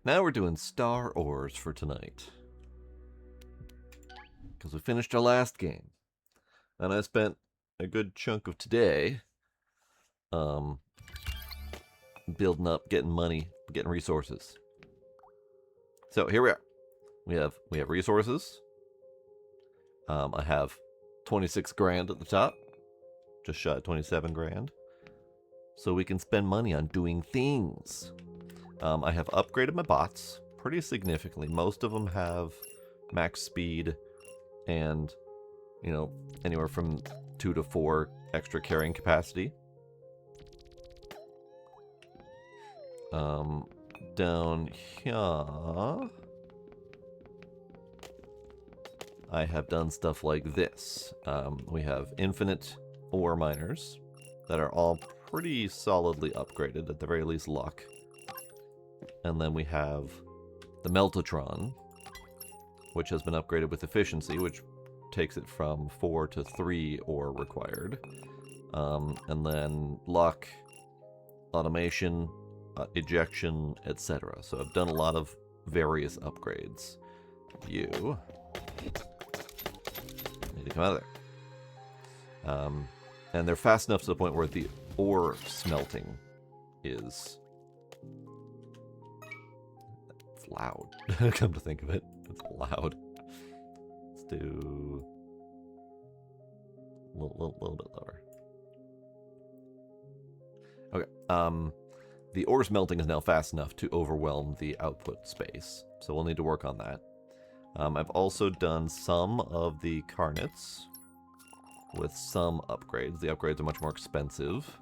Now we're doing star ores for tonight. Because we finished our last game. And I spent a good chunk of today building up, getting money, getting resources. So here we are. We have resources. I have 26 grand at the top. Just shy of 27 grand. So we can spend money on doing things. I have upgraded my bots pretty significantly. Most of them have max speed and, you know, anywhere from 2 to 4 extra carrying capacity. Down here, I have done stuff like this. We have infinite ore miners that are all pretty solidly upgraded, at the very least luck. And then we have the Meltatron, which has been upgraded with efficiency, which takes it from 4 to 3 ore required. And then luck, automation, ejection, etc. So I've done a lot of various upgrades. You need to come out of there. And they're fast enough to the point where the ore smelting is... It's loud. Come to think of it, it's loud. Let's do a little bit lower. Okay. The ore smelting is now fast enough to overwhelm the output space, so we'll need to work on that. I've also done some of the carnets with some upgrades. The upgrades are much more expensive,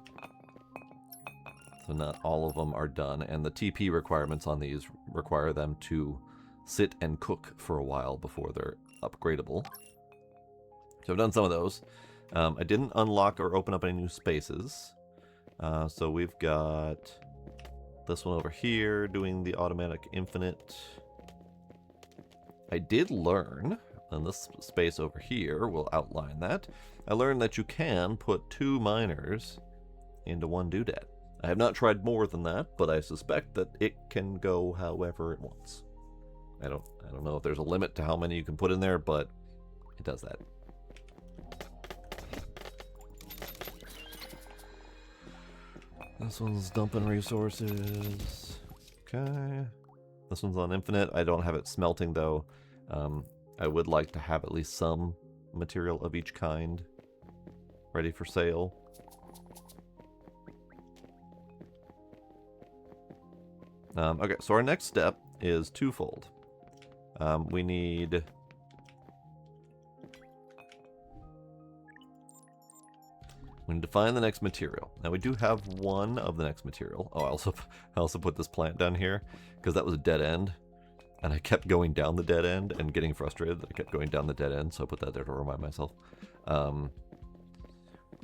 so not all of them are done, and the TP requirements on these require them to sit and cook for a while before they're upgradable. So I've done some of those. I didn't unlock or open up any new spaces, so we've got this one over here doing the automatic infinite. I did learn, and this space over here will outline that, I learned that you can put 2 miners into one doodad. I have not tried more than that, but I suspect that it can go however it wants. I don't know if there's a limit to how many you can put in there, but it does that. This one's dumping resources. Okay. This one's on infinite. I don't have it smelting though. I would like to have at least some material of each kind ready for sale. Okay, so our next step is twofold. We need to find the next material. Now we do have one of the next material. Oh, I also put this plant down here because that was a dead end, and I kept going down the dead end and getting frustrated that I kept going down the dead end, so I put that there to remind myself.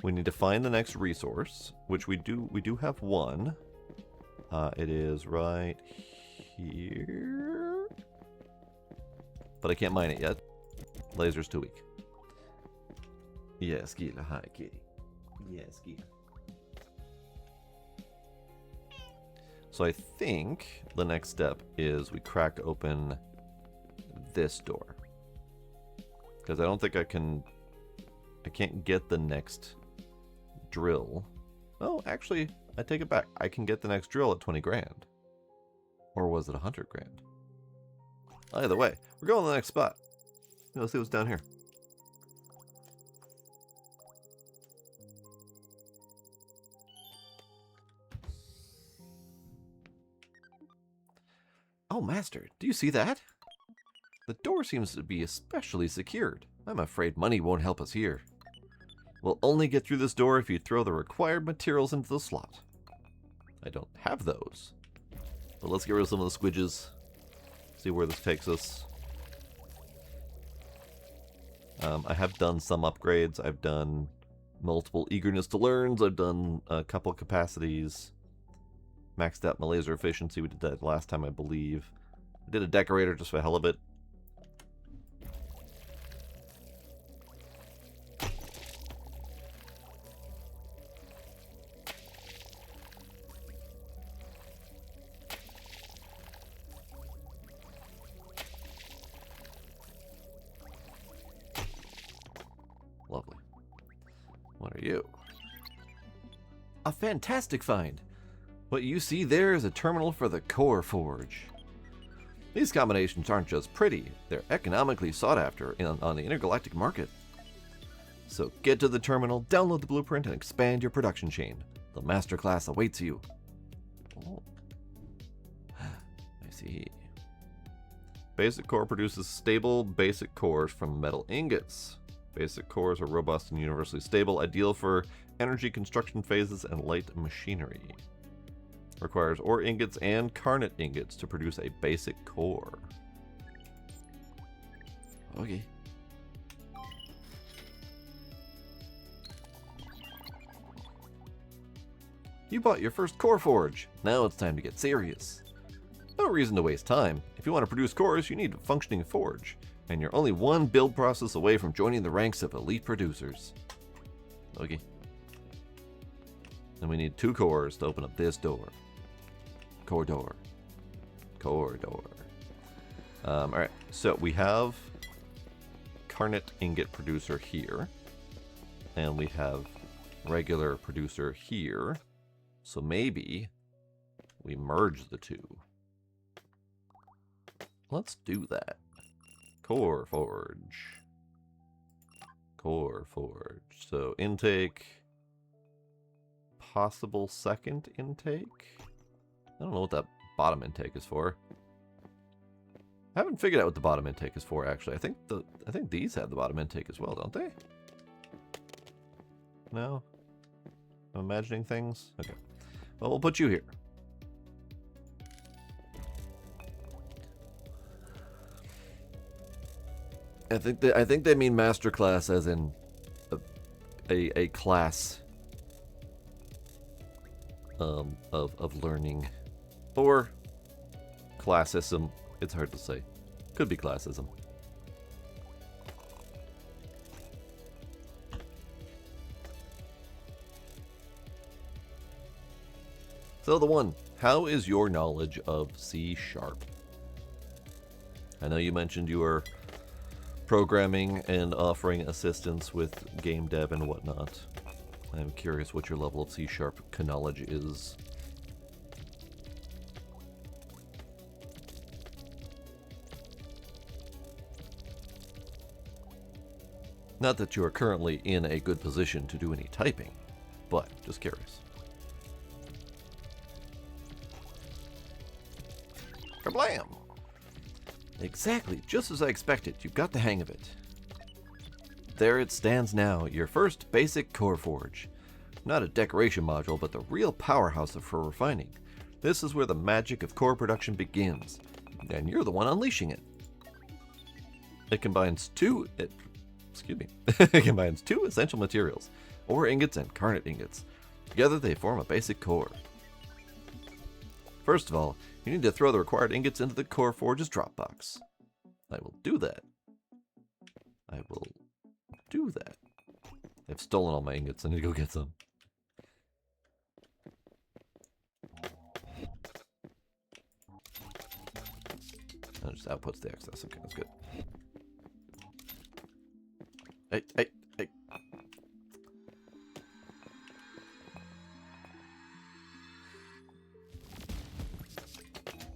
We need to find the next resource, which we do have one. It is right here, but I can't mine it yet. Laser's too weak. Yes, Gila. Hi, kitty. Yes, Gila. So I think the next step is we crack open this door, because I don't think I can't get the next drill. Oh, actually, I take it back. I can get the next drill at 20 grand. Or was it 100 grand? Either way, we're going to the next spot. Let's see what's down here. Oh, Master, do you see that? The door seems to be especially secured. I'm afraid money won't help us here. We'll only get through this door if you throw the required materials into the slot. I don't have those. But let's get rid of some of the squidges. See where this takes us. I have done some upgrades. I've done multiple eagerness to learns. I've done a couple capacities. Maxed out my laser efficiency. We did that last time, I believe. I did a decorator just for the hell of it. A fantastic find! What you see there is a terminal for the core forge. These combinations aren't just pretty, they're economically sought after on the intergalactic market. So get to the terminal, download the blueprint, and expand your production chain. The masterclass awaits you. Oh. I see. Basic core produces stable basic cores from metal ingots. Basic cores are robust and universally stable, ideal for energy construction phases and light machinery. Requires ore ingots and carnot ingots to produce a basic core. Okay. You bought your first core forge. Now it's time to get serious. No reason to waste time. If you want to produce cores, you need a functioning forge. And you're only one build process away from joining the ranks of elite producers. Okay. And we need 2 cores to open up this door. Core door. Core door. Alright, so we have carnot ingot producer here. And we have regular producer here. So maybe we merge the two. Let's do that. Core forge. Core forge. So intake. Possible second intake? I don't know what that bottom intake is for. I haven't figured out what the bottom intake is for, actually. I think these have the bottom intake as well, don't they? No? I'm imagining things? Okay. Well, we'll put you here. I think they mean master class as in a class of learning. Or classism. It's hard to say. Could be classism. So the one, how is your knowledge of C#? I know you mentioned you were programming and offering assistance with game dev and whatnot. I'm curious what your level of C# knowledge is. Not that you are currently in a good position to do any typing, but just curious. Kablam! Exactly, just as I expected. You've got the hang of it. There it stands now, your first basic core forge. Not a decoration module, but the real powerhouse for refining. This is where the magic of core production begins, and you're the one unleashing it. It combines two essential materials, ore ingots and carnot ingots. Together they form a basic core. First of all, you need to throw the required ingots into the core forge's drop box. I will do that. I will do that. I've stolen all my ingots. I need to go get some. That just outputs the excess. Okay, that's good. Hey.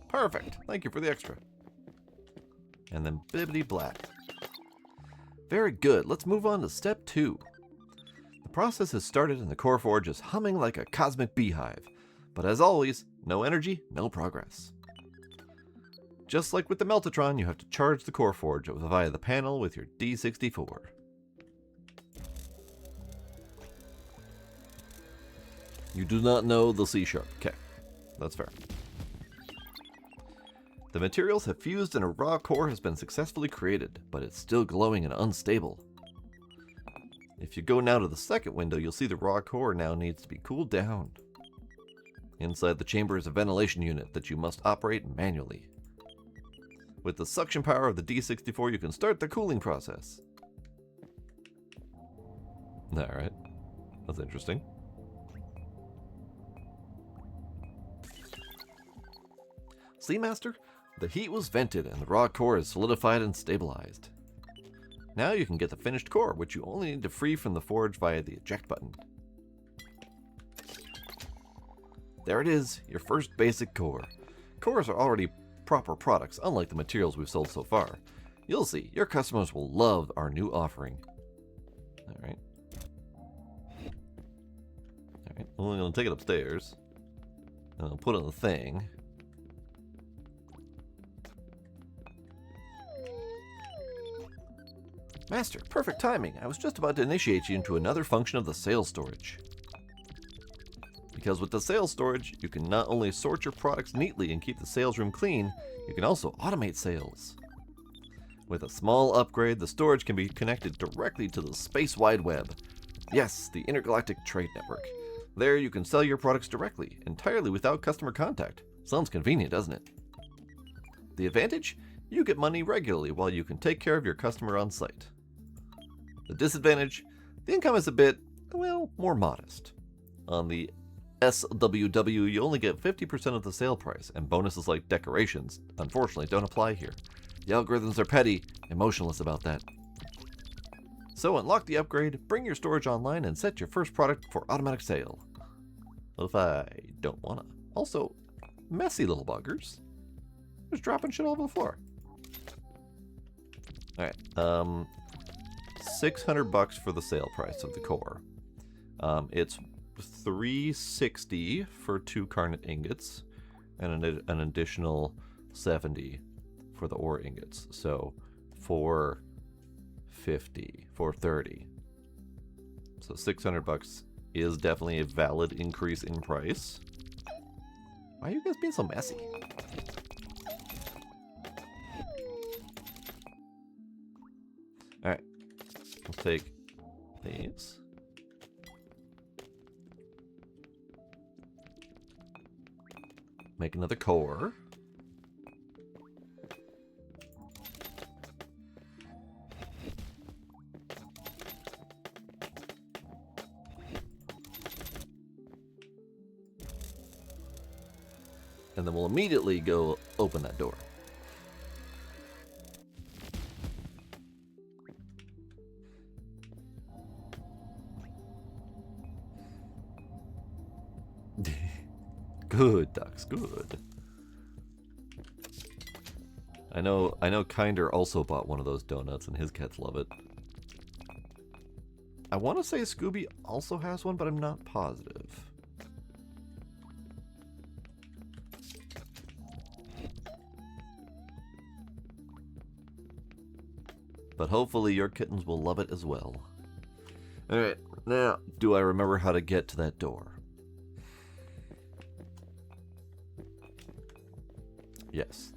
Perfect. Thank you for the extra. And then bibbity black. Very good. Let's move on to step 2. The process has started and the core forge is humming like a cosmic beehive. But as always, no energy, no progress. Just like with the Meltatron, you have to charge the core forge via the panel with your D64. You do not know the C#. Okay, that's fair. The materials have fused and a raw core has been successfully created, but it's still glowing and unstable. If you go now to the second window, you'll see the raw core now needs to be cooled down. Inside the chamber is a ventilation unit that you must operate manually. With the suction power of the D64, you can start the cooling process. Alright, that's interesting. See, Master? The heat was vented and the raw core is solidified and stabilized. Now you can get the finished core, which you only need to free from the forge via the eject button. There it is, your first basic core. Cores are already proper products, unlike the materials we've sold so far. You'll see, your customers will love our new offering. Alright. Alright, well, I'm going to take it upstairs. And I'll put it in the thing. Master, perfect timing. I was just about to initiate you into another function of the sales storage. Because with the sales storage, you can not only sort your products neatly and keep the sales room clean, you can also automate sales. With a small upgrade, the storage can be connected directly to the space wide web. Yes, the intergalactic trade network. There you can sell your products directly, entirely without customer contact. Sounds convenient, doesn't it? The advantage? You get money regularly while you can take care of your customer on site. The disadvantage? The income is a bit, well, more modest. On the SWW, you only get 50% of the sale price, and bonuses like decorations, unfortunately, don't apply here. The algorithms are petty, emotionless about that. So unlock the upgrade, bring your storage online, and set your first product for automatic sale. What if I don't wanna? Also, messy little buggers. Just dropping shit all over the floor. Alright, $600 for the sale price of the core. It's $360 for 2 Carnate ingots, and an additional $70 for the ore ingots. So $450, $430. So $600 is definitely a valid increase in price. Why are you guys being so messy? Alright, we'll take these. Make another core. And then we'll immediately go open that door. Good, ducks, good. I know Kinder also bought one of those donuts and his cats love it. I want to say Scooby also has one, but I'm not positive. But hopefully your kittens will love it as well. Alright, now, do I remember how to get to that door? Yes.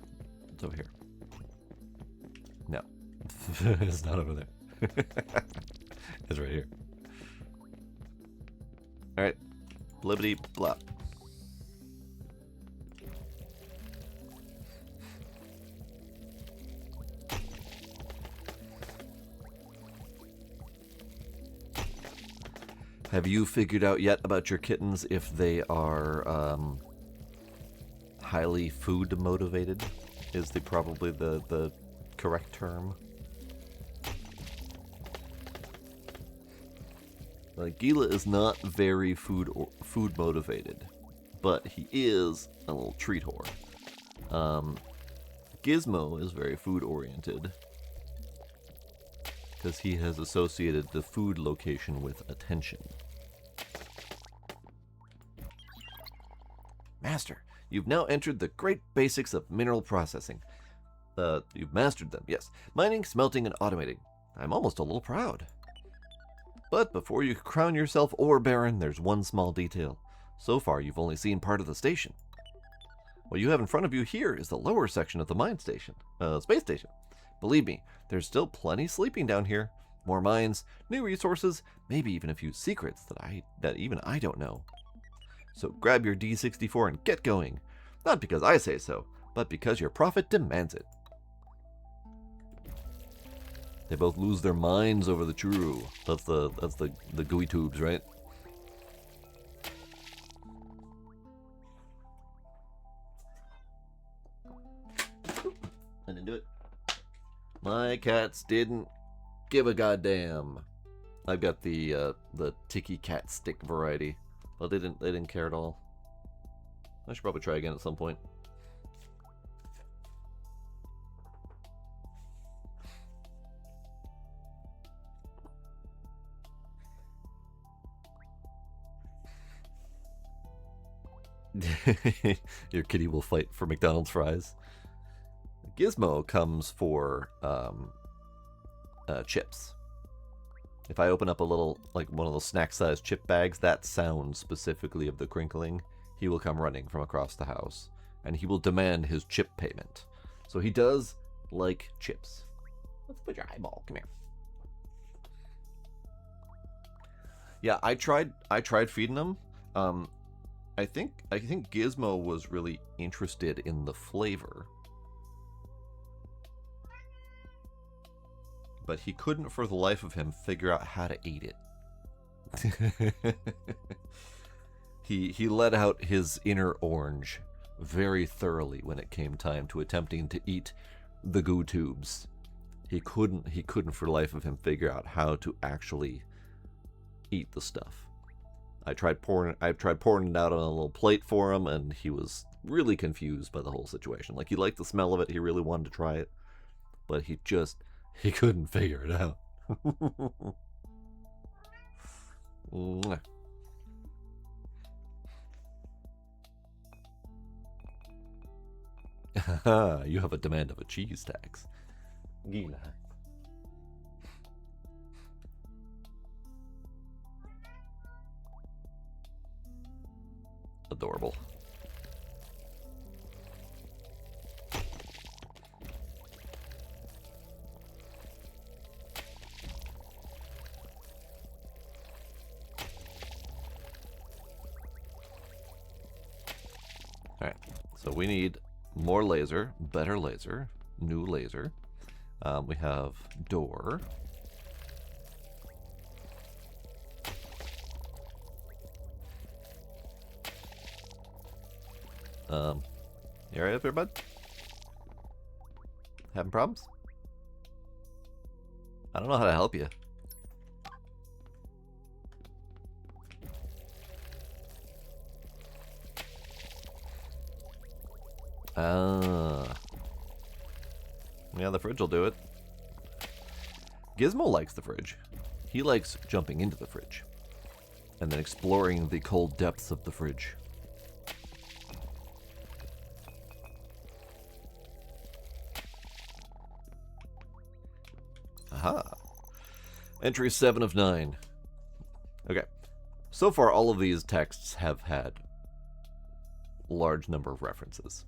It's over here. No. It's not over there. It's right here. Alright. Blibbity blop. Have you figured out yet about your kittens if they are highly food motivated? Is probably the correct term? Gila is not very food motivated, but he is a little treat whore. Gizmo is very food oriented because he has associated the food location with attention. Master, you've now entered the great basics of mineral processing. You've mastered them, yes. Mining, smelting, and automating. I'm almost a little proud. But before you crown yourself Ore Baron, there's one small detail. So far, you've only seen part of the station. What you have in front of you here is the lower section of the mine station, space station. Believe me, there's still plenty sleeping down here. More mines, new resources, maybe even a few secrets that even I don't know. So grab your D64 and get going. Not because I say so, but because your profit demands it. They both lose their minds over the churro. That's the gooey tubes, right? I didn't do it. My cats didn't give a goddamn. I've got the Tiki Cat stick variety. Well, they didn't care at all. I should probably try again at some point. Your kitty will fight for McDonald's fries. Gizmo comes for chips. If I open up a little, like one of those snack-sized chip bags, that sound specifically of the crinkling, he will come running from across the house, and he will demand his chip payment. So he does like chips. Let's put your eyeball. Come here. Yeah, I tried feeding him. I think Gizmo was really interested in the flavor, but he couldn't for the life of him figure out how to eat it. He let out his inner orange very thoroughly when it came time to attempting to eat the goo tubes. He couldn't for the life of him figure out how to actually eat the stuff. I tried pouring it out on a little plate for him, and he was really confused by the whole situation. Like, he liked the smell of it, he really wanted to try it, but he couldn't figure it out. You have a demand of a cheese tax. Gila. Adorable. Alright, so we need more laser, better laser, new laser. We have door. You alright up there, bud? Having problems? I don't know how to help you. Yeah, the fridge will do it. Gizmo likes the fridge. He likes jumping into the fridge and then exploring the cold depths of the fridge. Aha. Entry 7 of 9. Okay. So far, all of these texts have had a large number of references.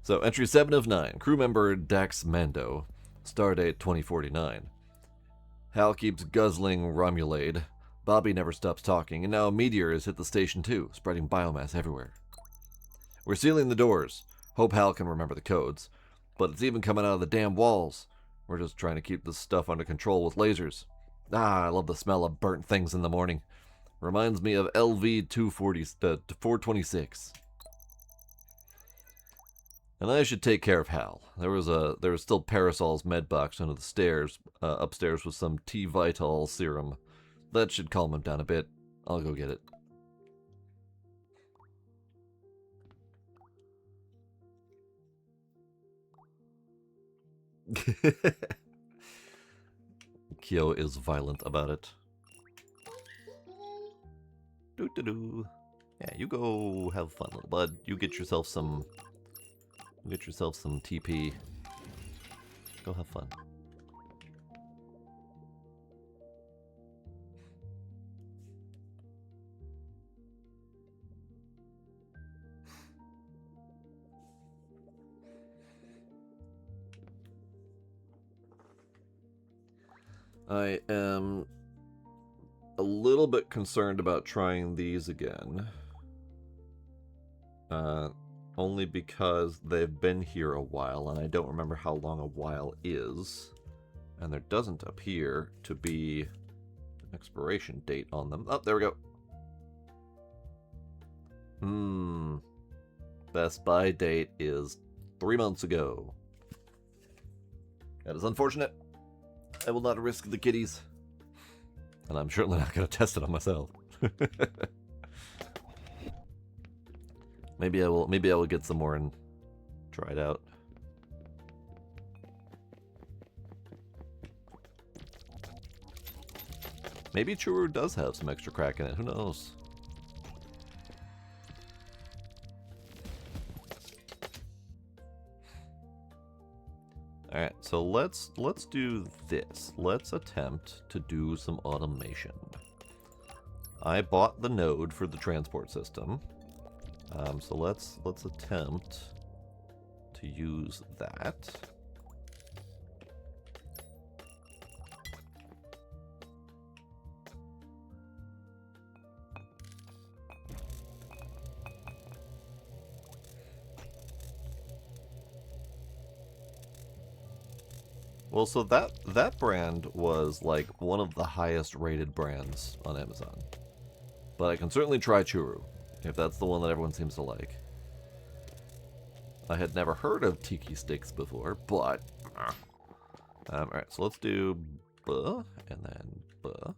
So, entry 7 of 9. Crew member Dax Mando. Stardate 2049. Hal keeps guzzling Romulade. Bobby never stops talking, and now a meteor has hit the station too, spreading biomass everywhere. We're sealing the doors. Hope Hal can remember the codes. But it's even coming out of the damn walls. We're just trying to keep this stuff under control with lasers. Ah, I love the smell of burnt things in the morning. Reminds me of LV 426. And I should take care of Hal. There was still Parasol's med box under the stairs, upstairs with some T-Vital serum. That should calm him down a bit. I'll go get it. Kyo is violent about it. Doo-doo-doo. Yeah, you go have fun, little bud. You get yourself some TP. Go have fun. I am a little bit concerned about trying these again. Only because they've been here a while, and I don't remember how long a while is. And there doesn't appear to be an expiration date on them. Oh, there we go. Best buy date is 3 months ago. That is unfortunate. I will not risk the kitties. And I'm certainly not going to test it on myself. Maybe I will get some more and try it out. Maybe Churu does have some extra crack in it. Who knows? All right, so let's do this. Let's attempt to do some automation. I bought the node for the transport system, so let's attempt to use that. Well, so that brand was like one of the highest rated brands on Amazon. But I can certainly try Churu, if that's the one that everyone seems to like. I had never heard of Tiki Sticks before, but... Alright, so let's do buh, and then buh.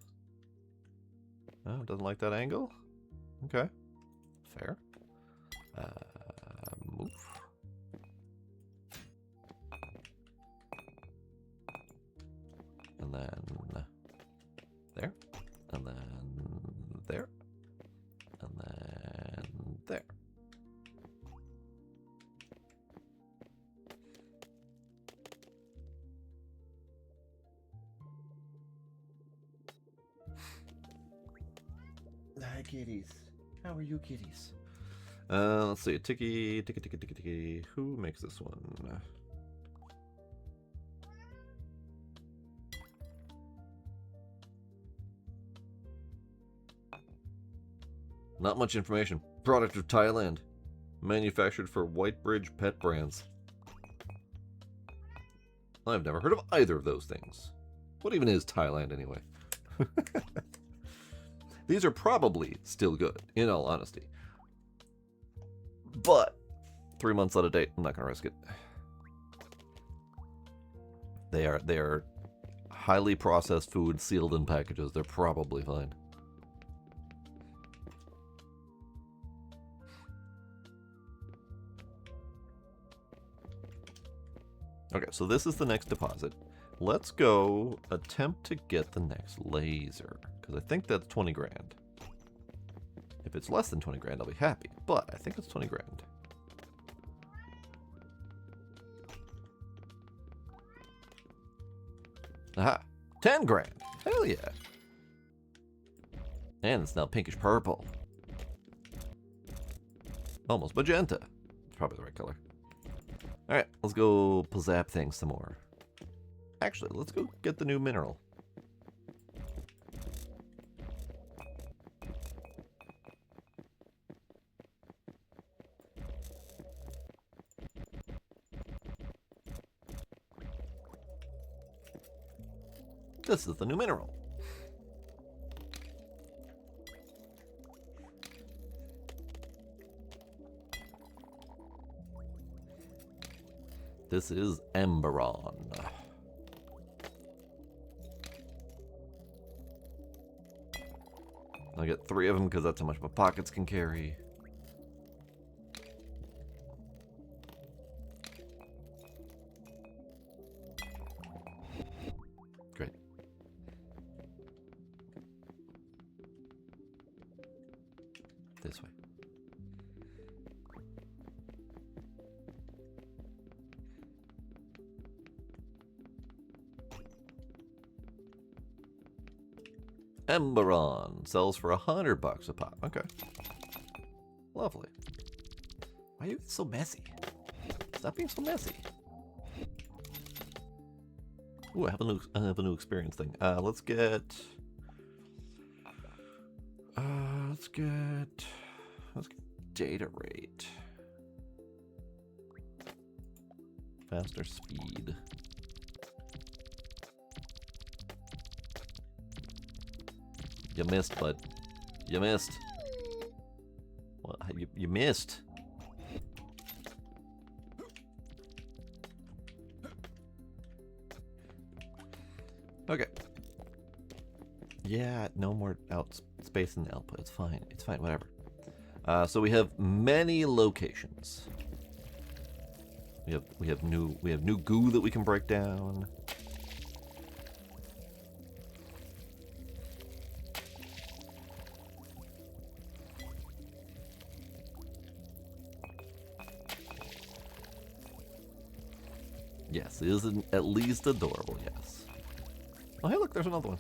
Oh, doesn't like that angle? Okay. Fair. Move. And then there, and then there, and then there. Hi, kitties. How are you, kitties? Let's see. Tiki. Who makes this one? Not much information. Product of Thailand. Manufactured for Whitebridge pet brands. I've never heard of either of those things. What even is Thailand anyway? These are probably still good, in all honesty. But 3 months out of date, I'm not gonna risk it. They are highly processed food sealed in packages. They're probably fine. Okay, so this is the next deposit. Let's go attempt to get the next laser, because I think that's 20 grand. If it's less than 20 grand, I'll be happy, but I think it's 20 grand. Aha! 10 grand! Hell yeah! And it's now pinkish purple. Almost magenta. It's probably the right color. Alright, let's go pizzap things some more. Actually, let's go get the new mineral. This is the new mineral. This is Emberon. I'll get 3 of them because that's how much my pockets can carry. Great. This way. Emberon sells for $100 a pop. Okay. Lovely. Why are you so messy? Stop being so messy. Ooh, I have a new experience thing. Let's get data rate. Faster speed. You missed, bud. You missed. What? You missed. Okay. Yeah, no more space in the output. It's fine. It's fine. Whatever. So we have many locations. We have new goo that we can break down. Yes, it is at least adorable, yes. Oh, hey, look, there's another one.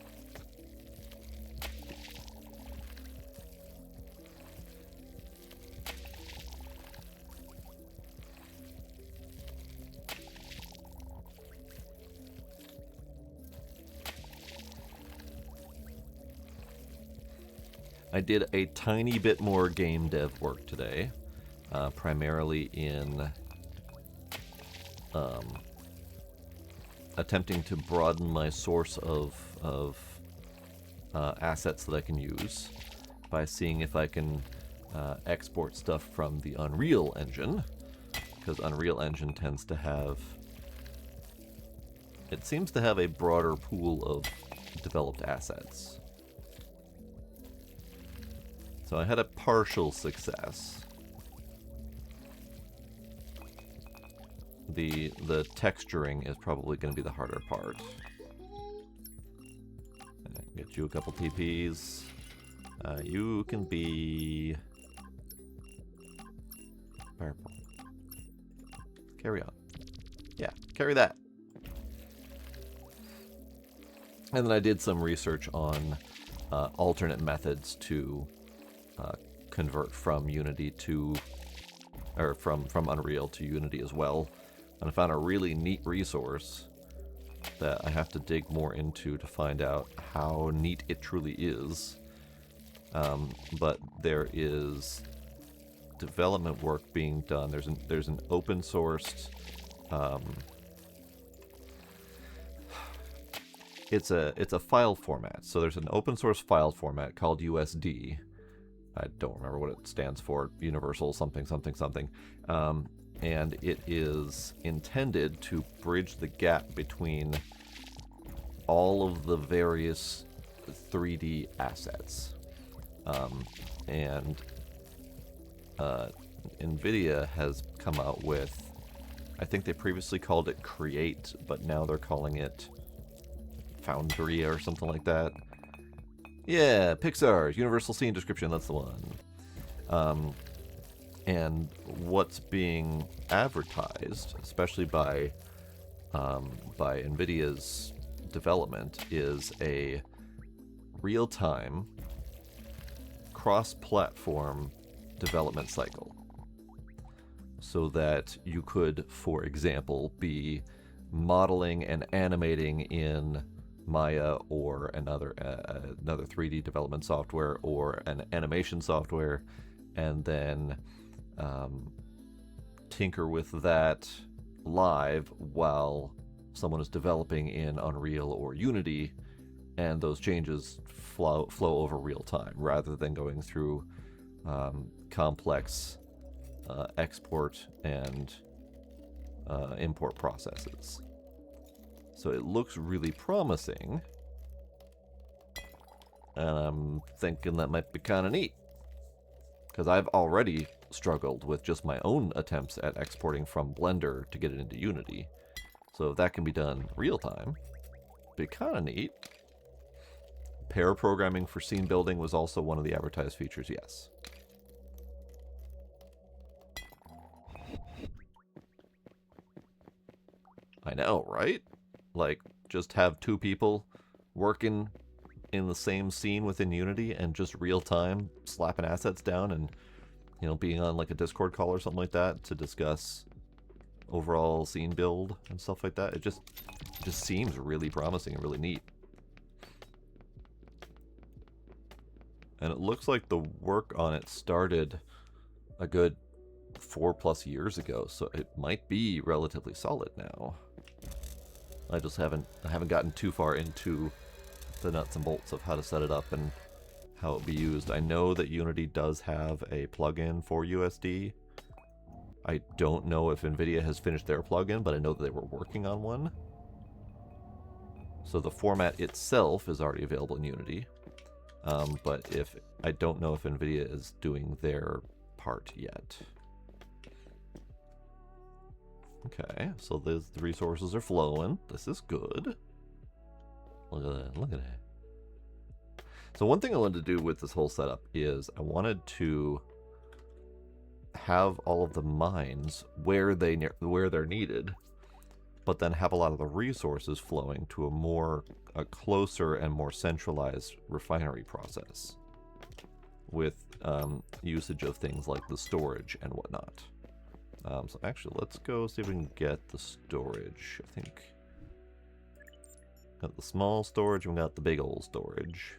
I did a tiny bit more game dev work today, primarily in attempting to broaden my source of assets that I can use by seeing if I can export stuff from the Unreal Engine, because Unreal Engine tends to have, it seems to have a broader pool of developed assets. So I had a partial success. The texturing is probably going to be the harder part. Get you a couple TPs. You can be purple. Carry on. Yeah, carry that. And then I did some research on alternate methods to convert from Unity to, or from Unreal to Unity as well. And I found a really neat resource that I have to dig more into to find out how neat it truly is. But there is development work being done. There's an open sourced. It's a file format. So there's an open source file format called USD. I don't remember what it stands for. Universal something something something. And it is intended to bridge the gap between all of the various 3D assets. And NVIDIA has come out with, I think they previously called it Create, but now they're calling it Foundry or something like that. Yeah, Pixar's Universal Scene Description, that's the one. And what's being advertised, especially by NVIDIA's development, is a real-time, cross-platform development cycle. So that you could, for example, be modeling and animating in Maya or another 3D development software or an animation software, and then tinker with that live while someone is developing in Unreal or Unity, and those changes flow over real time rather than going through complex export and import processes. So it looks really promising, and I'm thinking that might be kind of neat, because I've already struggled with just my own attempts at exporting from Blender to get it into Unity. So if that can be done real time, be kind of neat. Pair programming for scene building was also one of the advertised features, yes. I know, right? Like, just have two people working in the same scene within Unity and just real time slapping assets down and, you know, being on like a Discord call or something like that to discuss overall scene build and stuff like that. It just seems really promising and really neat. And it looks like the work on it started a good 4+ years ago, so it might be relatively solid now. I haven't gotten too far into the nuts and bolts of how to set it up and how it will be used. I know that Unity does have a plugin for USD. I don't know if NVIDIA has finished their plugin, but I know that they were working on one. So the format itself is already available in Unity. But if I don't know if NVIDIA is doing their part yet. Okay, so the resources are flowing. This is good. Look at that, look at that. So one thing I wanted to do with this whole setup is I wanted to have all of the mines where they're needed, but then have a lot of the resources flowing to a closer and more centralized refinery process with usage of things like the storage and whatnot. So actually, let's go see if we can get the storage. I think got the small storage and we got the big old storage.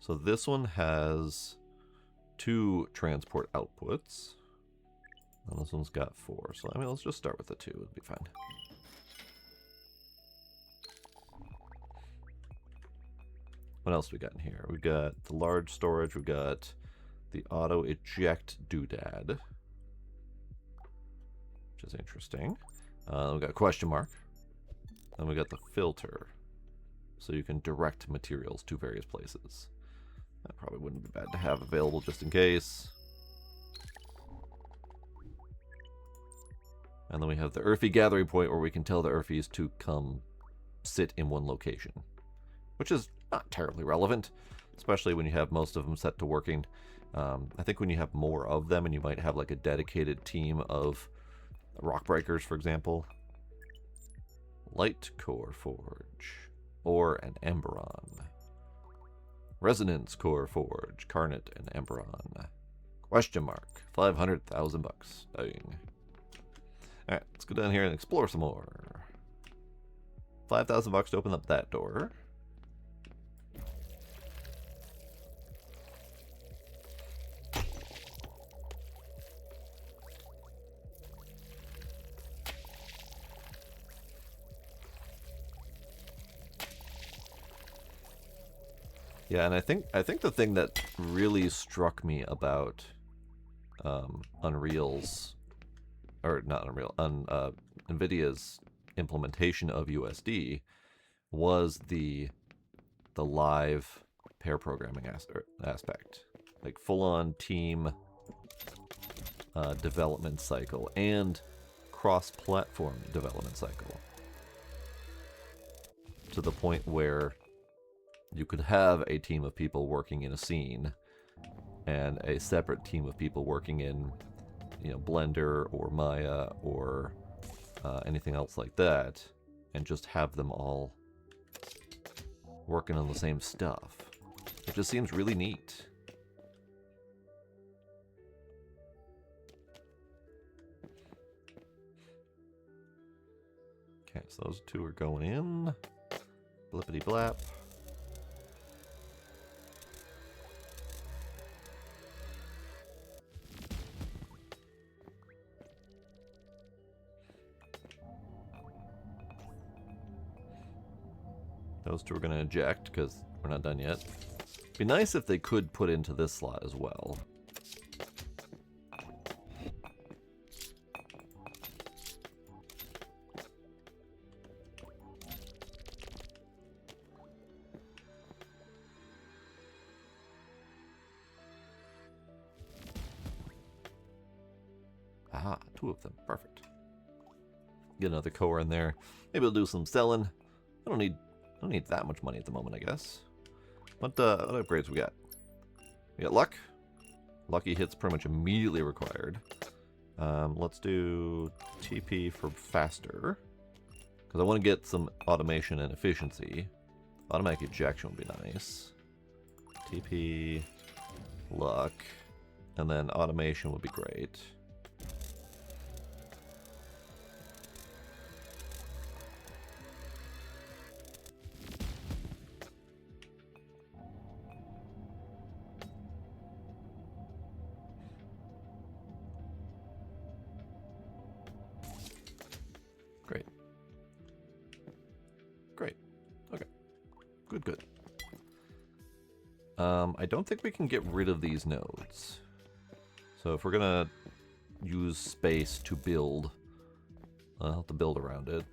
So this one has 2 transport outputs. And this one's got 4. So I mean, let's just start with the 2. It'll be fine. What else we got in here? We've got the large storage. We've got the auto eject doodad, which is interesting. We've got question mark. Then we got the filter, so you can direct materials to various places. That probably wouldn't be bad to have available just in case. And then we have the Earthy gathering point where we can tell the Earthies to come sit in one location, which is not terribly relevant, especially when you have most of them set to working. I think when you have more of them and you might have like a dedicated team of rock breakers, for example. Light core forge or an Emberon. Resonance core forge, Carnot and Emberon. Question mark, 500,000 bucks. Dang. Alright, let's go down here and explore some more. 5,000 bucks to open up that door. Yeah, and I think the thing that really struck me about Unreal's, or not Unreal, NVIDIA's implementation of USD was the live pair programming aspect, like full-on team development cycle and cross-platform development cycle, to the point where you could have a team of people working in a scene and a separate team of people working in, you know, Blender or Maya or anything else like that, and just have them all working on the same stuff. It just seems really neat. Okay, so those 2 are going in. Blippity blap. Those 2 are going to eject because we're not done yet. Be nice if they could put into this slot as well. Aha, 2 of them. Perfect. Get another core in there. Maybe we'll do some selling. I don't need that much money at the moment, I guess. What upgrades we got? We got luck. Lucky hits pretty much immediately required. Let's do TP for faster, because I want to get some automation and efficiency. Automatic ejection would be nice. TP, luck, and then automation would be great. Great. Great. Okay. Good, good. I don't think we can get rid of these nodes. So if we're gonna use space to build, I'll have to build around it.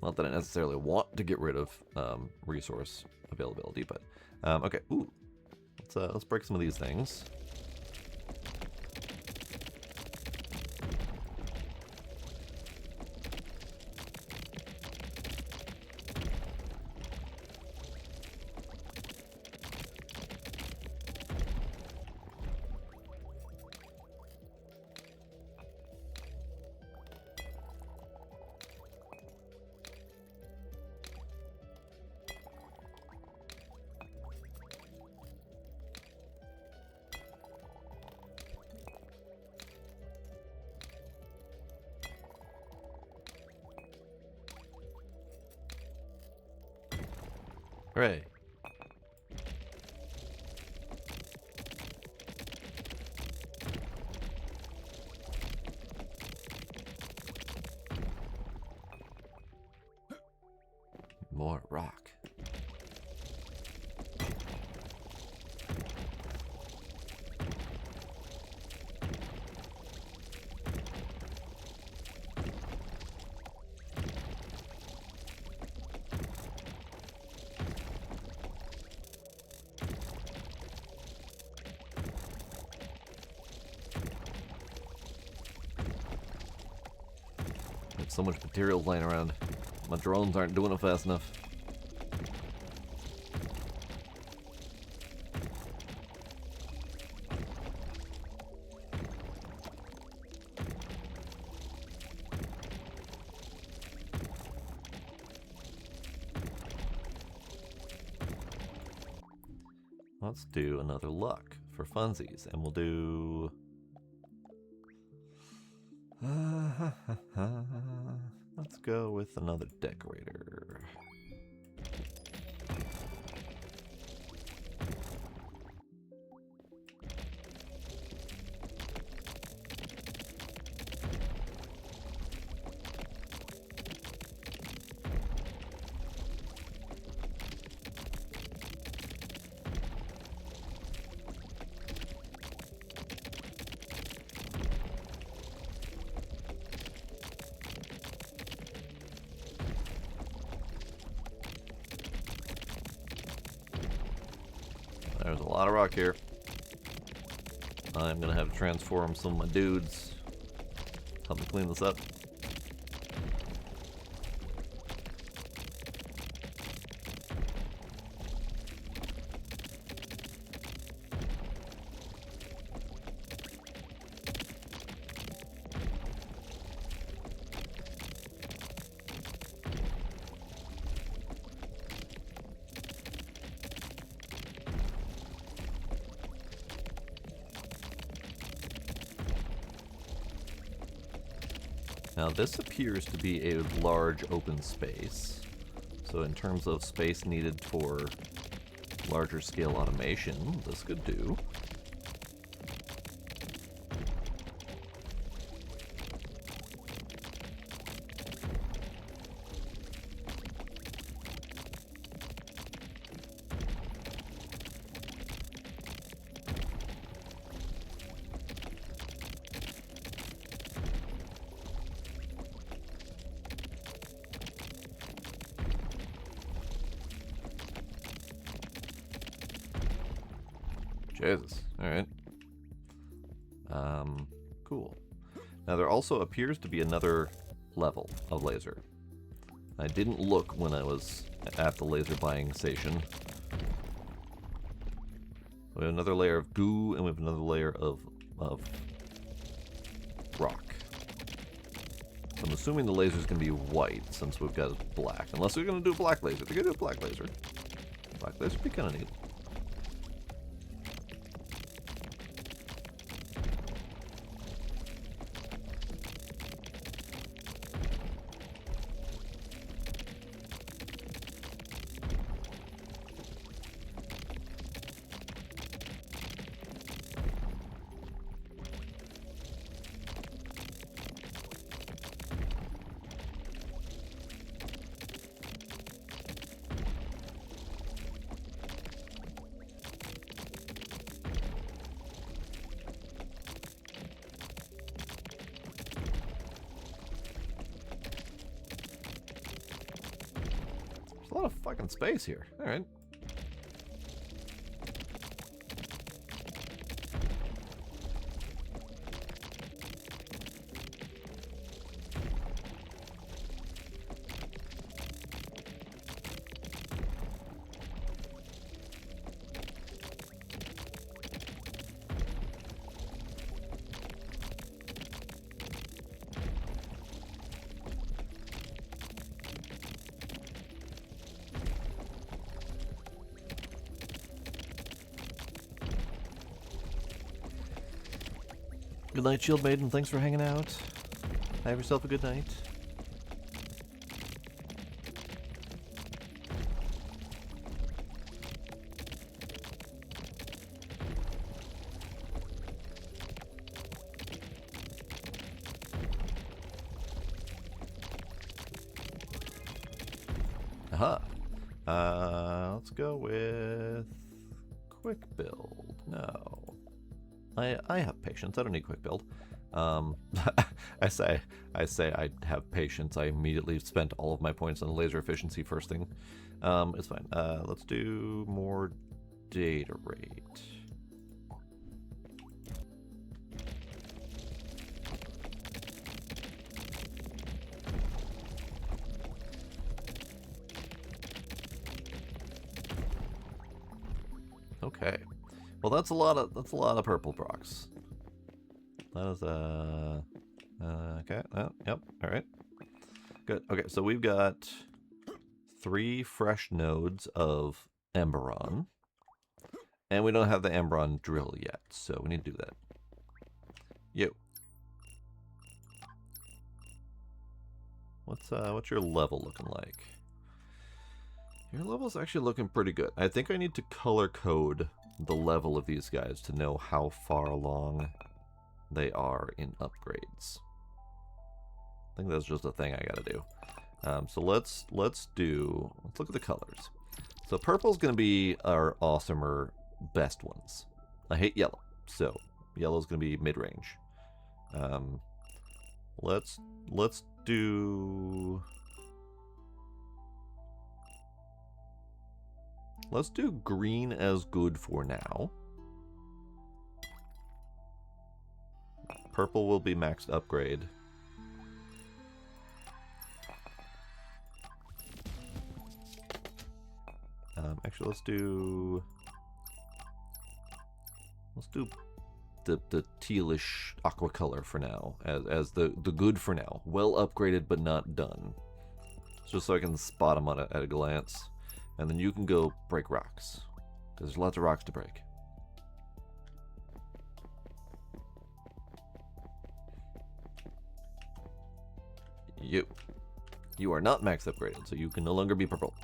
Not that I necessarily want to get rid of resource availability, but okay. Ooh, let's break some of these things. Hooray. More rock. There's so much material laying around. My drones aren't doing it fast enough. Let's do another luck for funsies, and we'll do... let's go with another decorator. There's a lot of rock here. I'm gonna have to transform some of my dudes. Help me clean this up. Now this appears to be a large open space, so in terms of space needed for larger scale automation, this could do. Jesus. Alright. Cool. Now there also appears to be another level of laser. I didn't look when I was at the laser buying station. We have another layer of goo, and we have another layer of rock. So I'm assuming the laser's going to be white, since we've got black. Unless we're going to do a black laser. They're going to do a black laser. Black laser would be kind of neat. lot of fucking space here. Alright. Good night, Shield Maiden. Thanks for hanging out. Have yourself a good night. Aha. Let's go with quick build. No. I have patience. I don't need quick build. I say I have patience. I immediately spent all of my points on laser efficiency first thing. It's fine. Let's do more data rate. Okay. Well, that's a lot of purple blocks. That is okay. Yep. All right. Good. Okay, so we've got 3 fresh nodes of Emberon, and we don't have the Emberon drill yet, so we need to do that. You. What's your level looking like? Your level's actually looking pretty good. I think I need to color code the level of these guys to know how far along they are in upgrades. I think that's just a thing I gotta do. So let's look at the colors. So purple's gonna be our awesomer best ones. I hate yellow, so yellow's gonna be mid-range. Let's do green as good for now. Purple will be maxed upgrade. Actually, let's do the tealish aqua color for now, as the good for now. Well upgraded, but not done. Just so I can spot them at a glance. And then you can go break rocks, because there's lots of rocks to break. You are not max upgraded, so you can no longer be purple.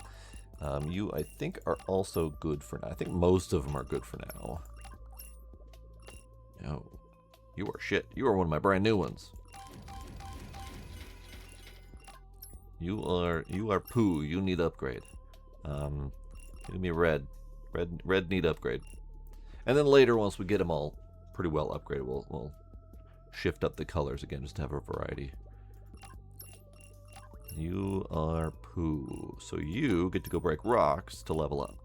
You, I think, are also good for now. I think most of them are good for now. No, you are shit. You are one of my brand new ones. You are poo. You need upgrade. Give me red. Red need upgrade. And then later, once we get them all pretty well upgraded, we'll shift up the colors again just to have a variety. You are poo. So you get to go break rocks to level up.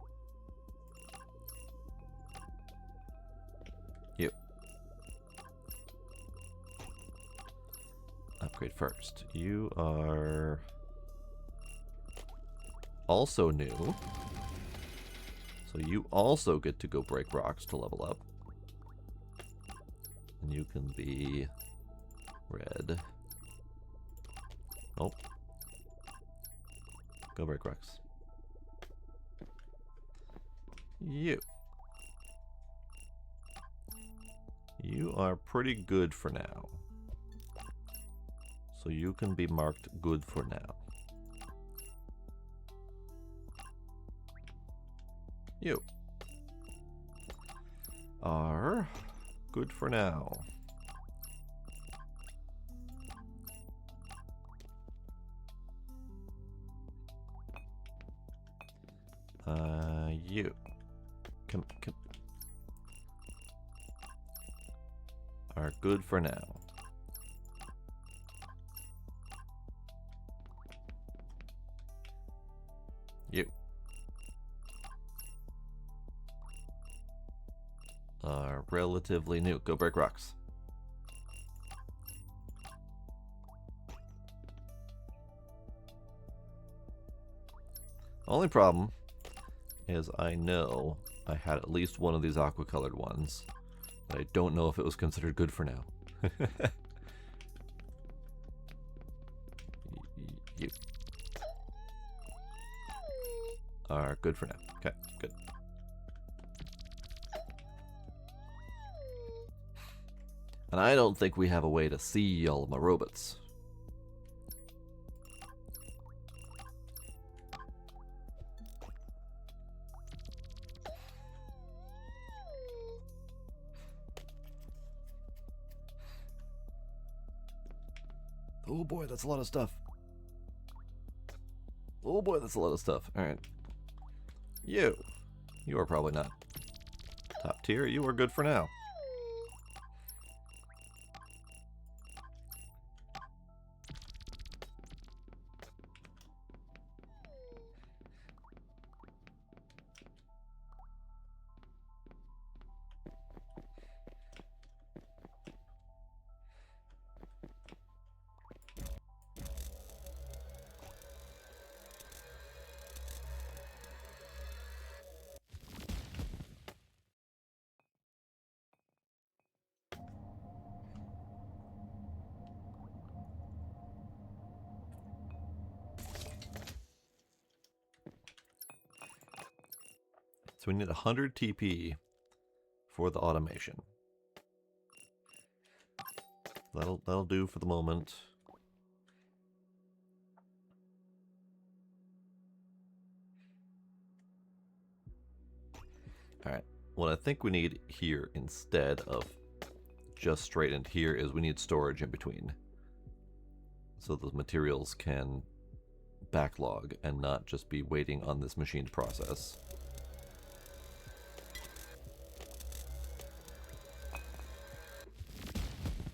You. Upgrade first. You are also new. So you also get to go break rocks to level up. And you can be red. Oh. Go break rocks. You. You are pretty good for now. So you can be marked good for now. You are good for now. You are good for now. You are relatively new. Go break rocks. Only problem is I know I had at least one of these aqua-colored ones, but I don't know if it was considered good for now. You are good for now. Okay, good. And I don't think we have a way to see all of my robots. Oh boy, that's a lot of stuff. Oh boy, that's a lot of stuff. Alright. You are probably not top tier. You are good for now. So we need 100 TP for the automation. That'll do for the moment. Alright, what I think we need here instead of just straight into here is we need storage in between. So those materials can backlog and not just be waiting on this machine to process.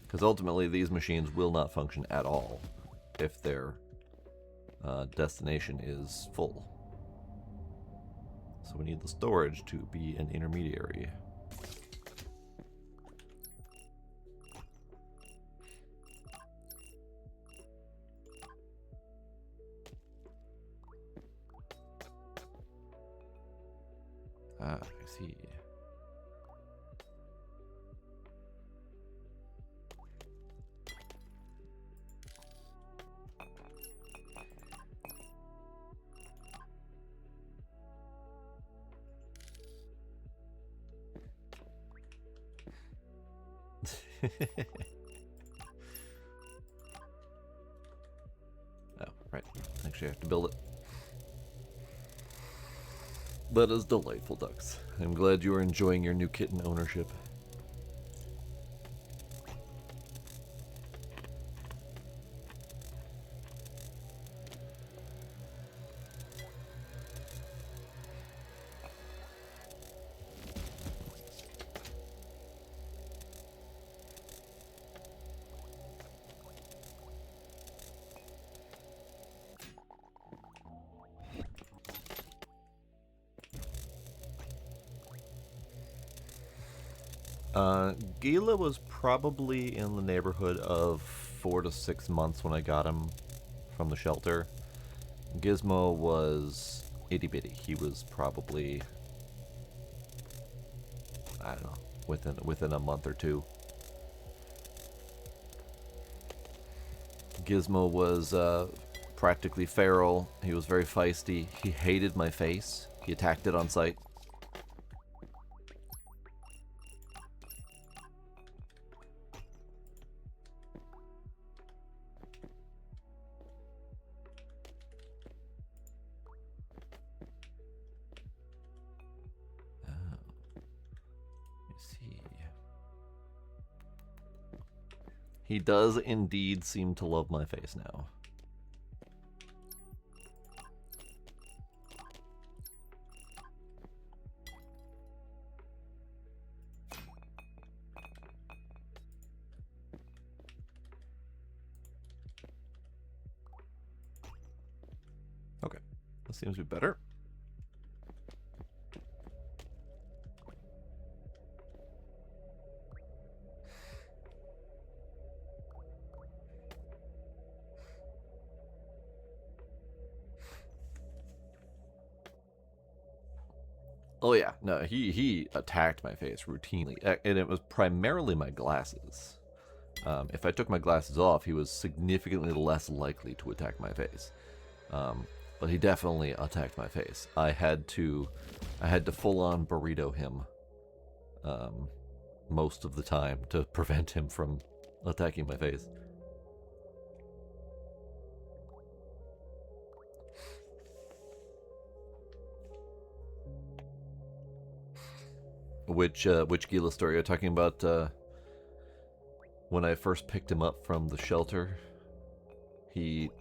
Because ultimately these machines will not function at all if their destination is full. So we need the storage to be an intermediary. Ah, I see. Oh, right. Actually, I have to build it. That is delightful, ducks. I'm glad you are enjoying your new kitten ownership. Gila was probably in the neighborhood of 4 to 6 months when I got him from the shelter. Gizmo was itty bitty. He was probably, I don't know, within a month or two. Gizmo was practically feral. He was very feisty. He hated my face. He attacked it on sight. He does indeed seem to love my face now. Okay, that seems to be better. Oh yeah, no, he attacked my face routinely, and it was primarily my glasses. If I took my glasses off, he was significantly less likely to attack my face. But he definitely attacked my face. I had to full-on burrito him most of the time to prevent him from attacking my face. Which Gila story are you talking about? When I first picked him up from the shelter, he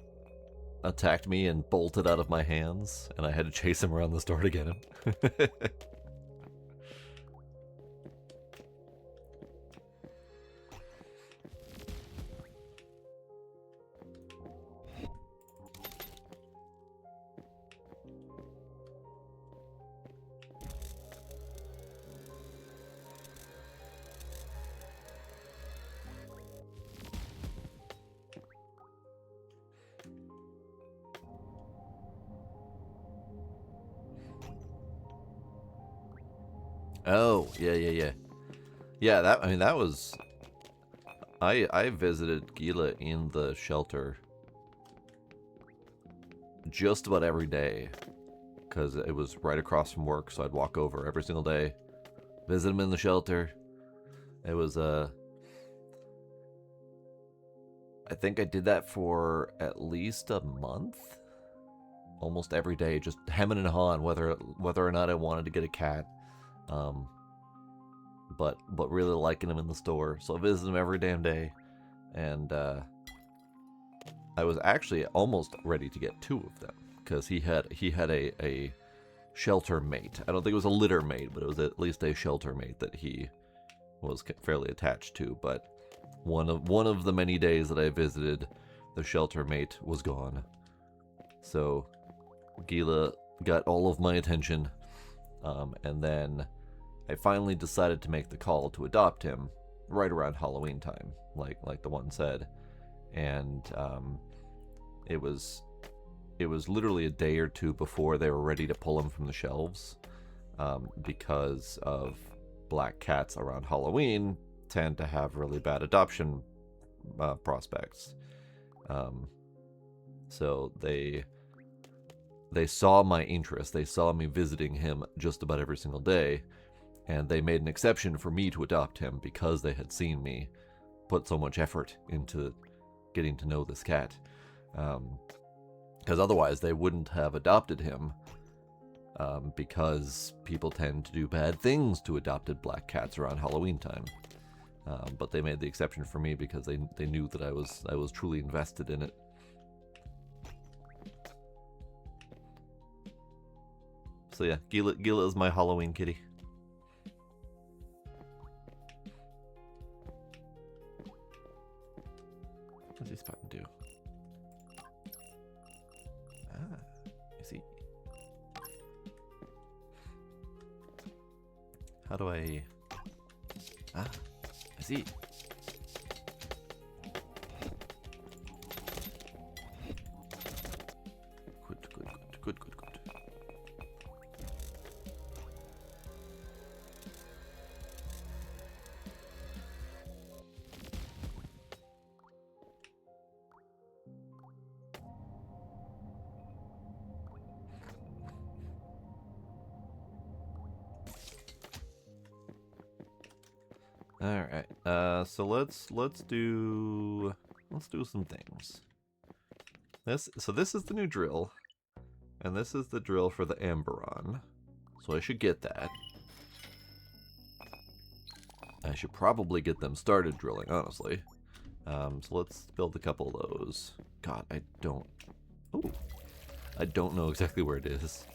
attacked me and bolted out of my hands, and I had to chase him around the store to get him. Oh, yeah. Yeah, that was... I visited Gila in the shelter just about every day, because it was right across from work, so I'd walk over every single day, visit him in the shelter. It was, I think I did that for at least a month. Almost every day, just hemming and hawing whether or not I wanted to get a cat. But really liking him in the store, so I visited him every damn day, and I was actually almost ready to get 2 of them, because he had a shelter mate. I don't think it was a litter mate, but it was at least a shelter mate that he was fairly attached to. But one of the many days that I visited, the shelter mate was gone, so Gila got all of my attention, and then I finally decided to make the call to adopt him right around Halloween time, like the one said, and it was literally a day or 2 before they were ready to pull him from the shelves, because of black cats around Halloween tend to have really bad adoption prospects. So they saw my interest, they saw me visiting him just about every single day, and they made an exception for me to adopt him because they had seen me put so much effort into getting to know this cat. Because otherwise they wouldn't have adopted him, because people tend to do bad things to adopted black cats around Halloween time. But they made the exception for me because they knew that I was truly invested in it. So yeah, Gila is my Halloween kitty. What does this button do? Ah, I see. How do I... Ah, I see. Good. All right. So let's do some things. This is the new drill, and this is the drill for the Amberon. So I should get that. I should probably get them started drilling, honestly. So let's build a couple of those. God, I don't know exactly where it is.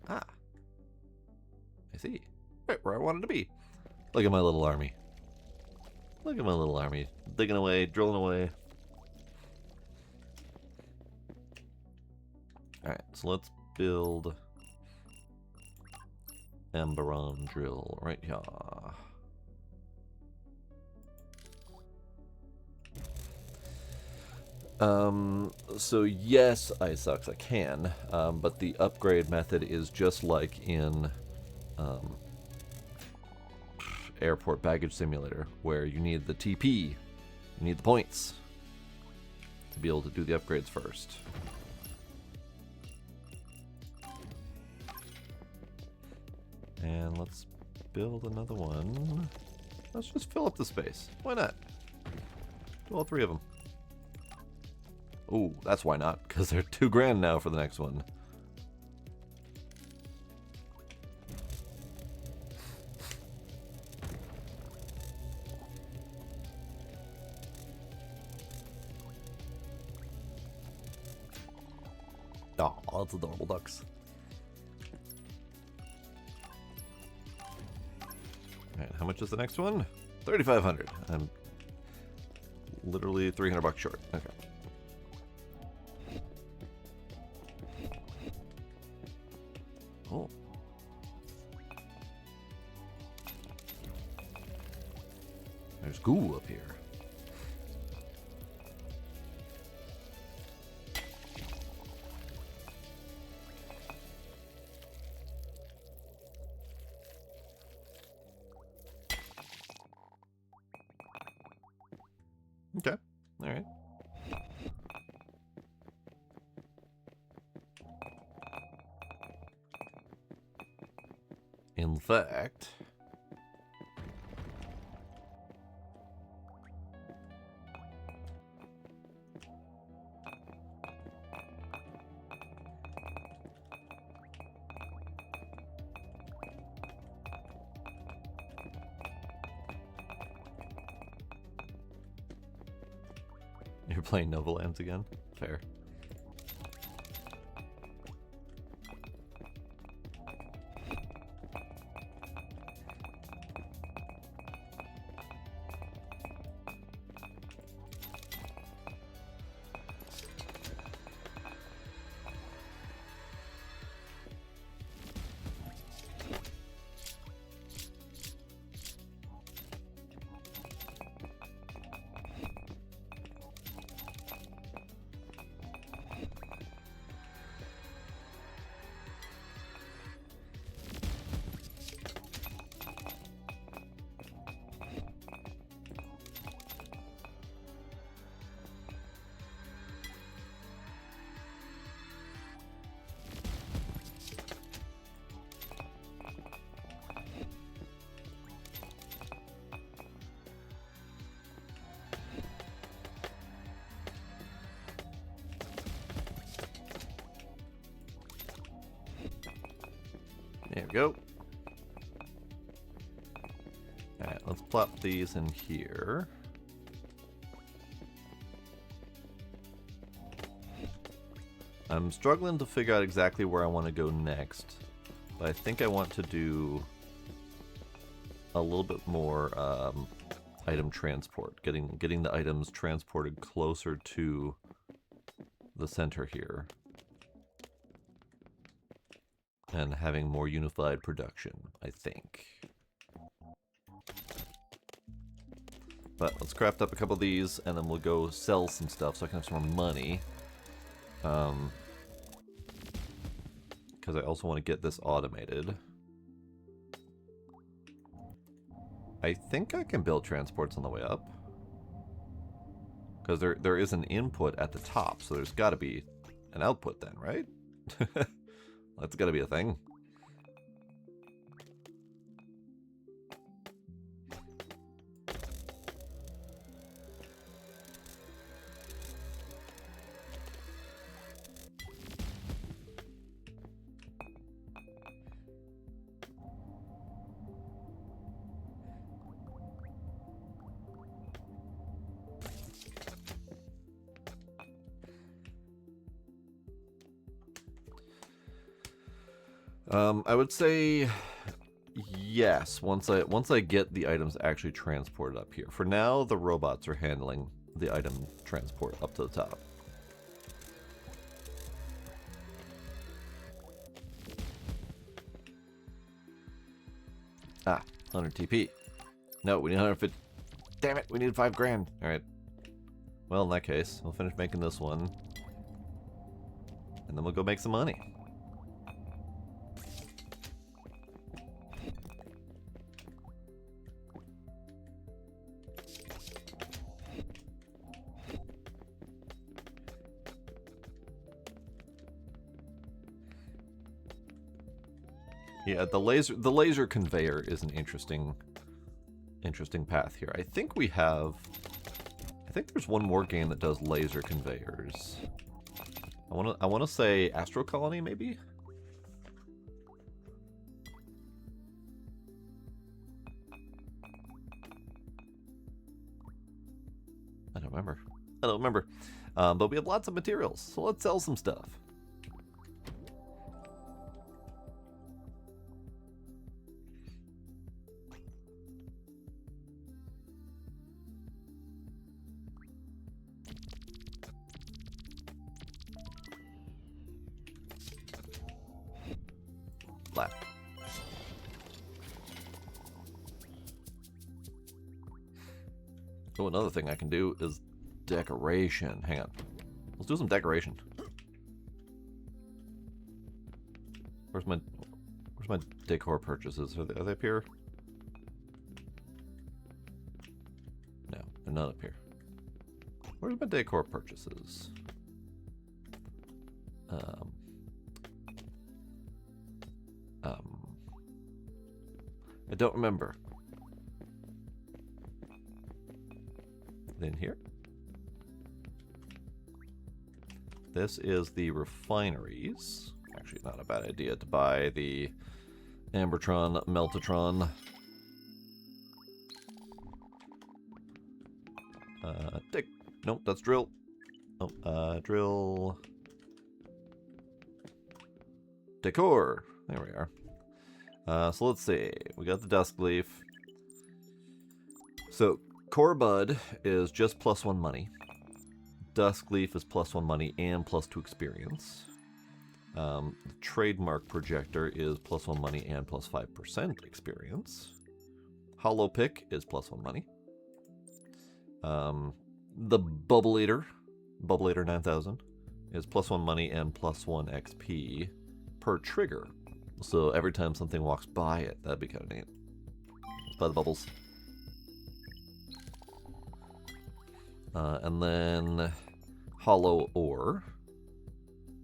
Ah. I see. Right where I wanted to be. Look at my little army. Look at my little army. Digging away, drilling away. Alright, so let's build Amberon drill right here. So yes, ice sucks, I can, but the upgrade method is just like in Airport Baggage Simulator, where you need the TP, you need the points to be able to do the upgrades first. And let's build another one. Let's just fill up the space. Why not? Do all three of them. Ooh, that's why not, because they're $2,000 now for the next one. Oh, that's adorable ducks. Alright, how much is the next one? 3,500. I'm literally $300 short. Okay. Oh. There's goo up here. Okay. All right. In fact, you're playing Nova Lands again? Fair. There we go. Alright, let's plop these in here. I'm struggling to figure out exactly where I want to go next, but I think I want to do a little bit more item transport, getting the items transported closer to the center here, and having more unified production, I think. But let's craft up a couple of these, and then we'll go sell some stuff so I can have some more money. Because I also want to get this automated. I think I can build transports on the way up. Because there is an input at the top, so there's got to be an output then, right? That's got to be a thing. I would say yes, once I get the items actually transported up here. For now, the robots are handling the item transport up to the top. Ah, 100 TP. No, we need 150. Damn it, we need $5,000. Alright. Well, in that case, we'll finish making this one. And then we'll go make some money. Yeah, the laser conveyor is an interesting path here. I think there's one more game that does laser conveyors. I wanna say Astro Colony, maybe? I don't remember. But we have lots of materials, so let's sell some stuff. Flat. Oh, another thing I can do is decoration. Hang on. Let's do some decoration. Where's my decor purchases? Are they up here? No, they're not up here. Where's my decor purchases? I don't remember. In here? This is the refineries. Actually, not a bad idea to buy the Ambertron, Meltatron. Nope, that's drill. Oh, drill. Decor. There we are. So let's see. We got the Dusk Leaf. So Core Bud is just +1 money. Dusk Leaf is +1 money and +2 experience. The Trademark Projector is +1 money and +5% experience. Hollow Pick is +1 money. The Bubbleator 9000 is +1 money and +1 XP per trigger. So every time something walks by it, that'd be kind of neat. Let's buy the bubbles. And then Hollow Ore.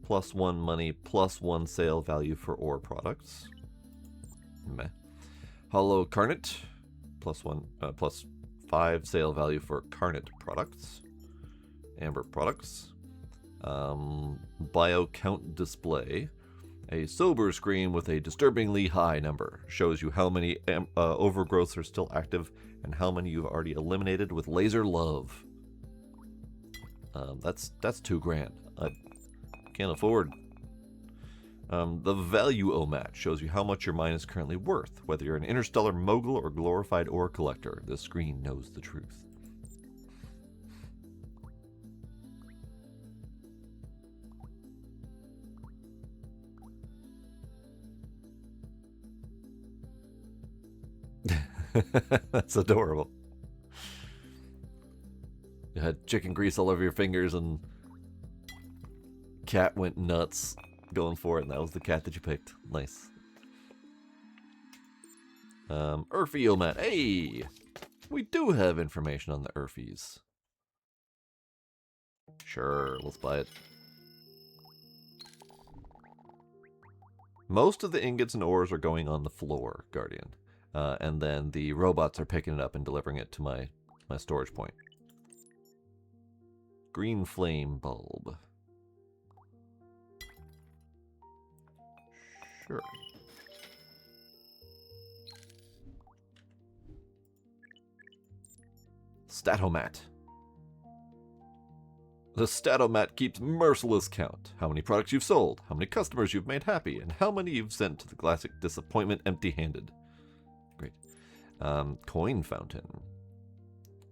+1 money, +1 sale value for ore products. Meh. Hollow Carnet. +5 sale value for Carnet products. Amber products. Bio Count Display. A sober screen with a disturbingly high number. Shows you how many overgrowths are still active and how many you've already eliminated with Laser Love. That's $2,000. I can't afford. The Value-O-Mat shows you how much your mine is currently worth. Whether you're an interstellar mogul or glorified ore collector, this screen knows the truth. That's adorable. You had chicken grease all over your fingers and cat went nuts going for it, and that was the cat that you picked. Nice. Urfiomat. Hey! We do have information on the Urfies. Sure, let's buy it. Most of the ingots and ores are going on the floor, Guardian. And then the robots are picking it up and delivering it to my storage point. Green flame bulb. Sure. Statomat. The Statomat keeps merciless count. How many products you've sold, how many customers you've made happy, and how many you've sent to the classic disappointment empty-handed. Great. Coin fountain.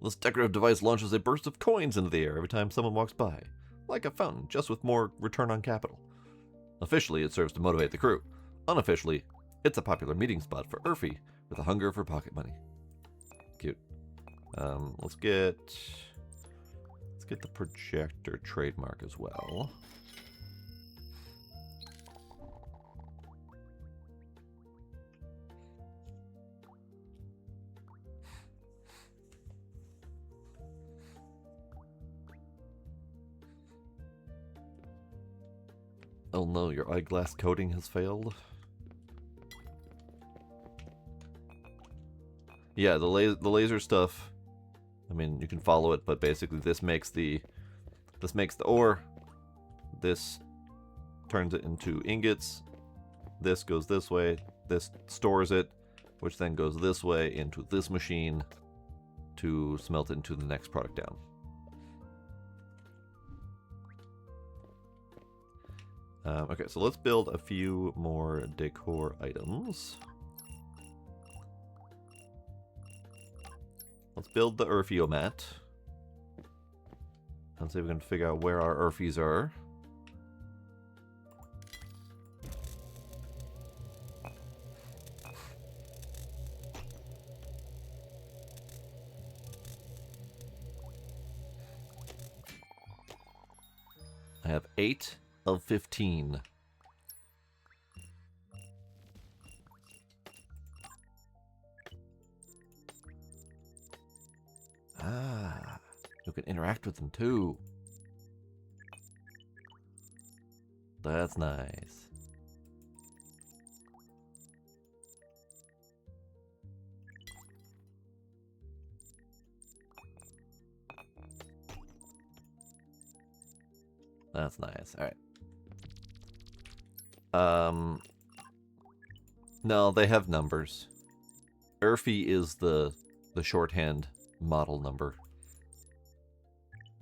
This decorative device launches a burst of coins into the air every time someone walks by. Like a fountain, just with more return on capital. Officially, it serves to motivate the crew. Unofficially, it's a popular meeting spot for Urfi with a hunger for pocket money. Cute. Let's get Let's get the projector trademark as well. Oh no, your eyeglass coating has failed. Yeah, the laser stuff, I mean, you can follow it, but basically this makes the ore. This turns it into ingots. This goes this way. This stores it, which then goes this way into this machine to smelt into the next product down. Okay, so let's build a few more decor items. Let's build the Urfiomat. And see if we can figure out where our Urfies are. I have 8 of 15. Ah, you can interact with them too. That's nice. That's nice. All right. No, they have numbers. Urfi is the shorthand model number.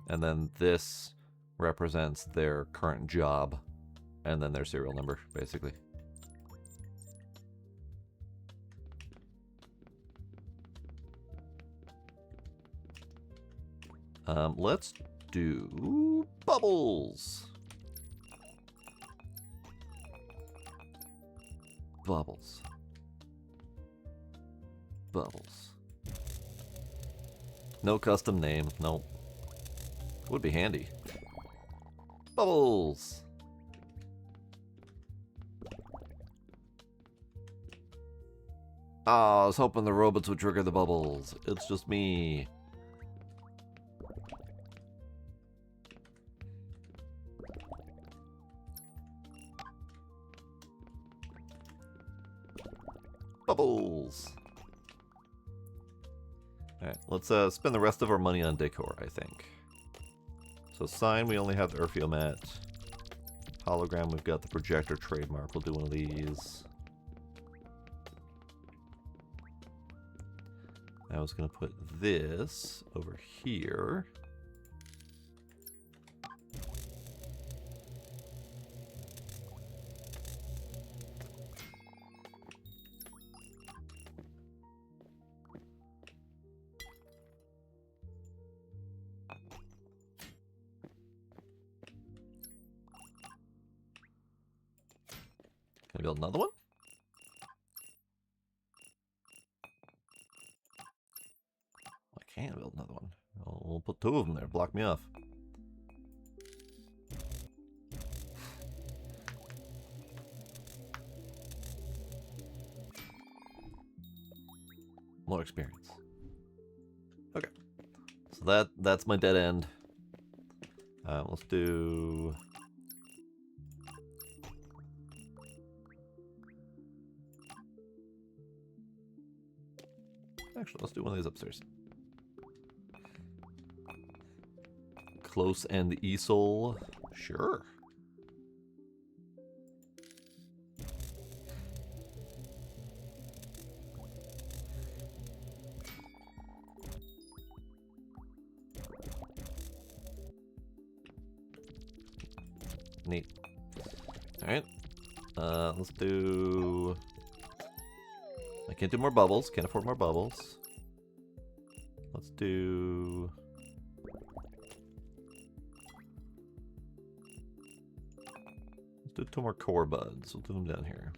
And then this represents their current job. And then their serial number, basically. Let's do bubbles. Bubbles. Bubbles. No custom name. Nope. Would be handy. Bubbles. Ah, I was hoping the robots would trigger the bubbles. It's just me. Bubbles. Alright, let's spend the rest of our money on decor, I think. So sign, we only have the Urfiomat. Hologram, we've got the projector trademark. We'll do one of these. I was going to put this over here. Can I build another one? I can build another one. We'll put 2 of them there. Block me off. More experience. Okay. So that's my dead end. Let's do... Actually, let's do one of these upstairs. Close and easel. Sure. Neat. Alright. Let's do... I can't do more bubbles. Can't afford more bubbles. Let's do... Let's do 2 more core buds. We'll do them down here.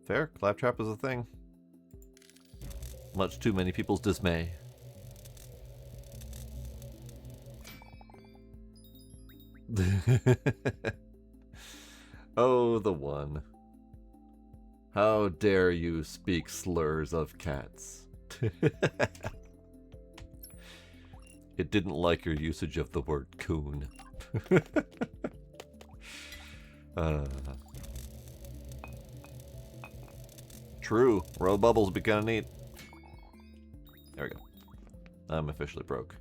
Fair. Claptrap is a thing. Much too many people's dismay. Oh, the one. How dare you speak slurs of cats? It didn't like your usage of the word coon. True. Royal bubbles would be kind of neat. There we go. I'm officially broke.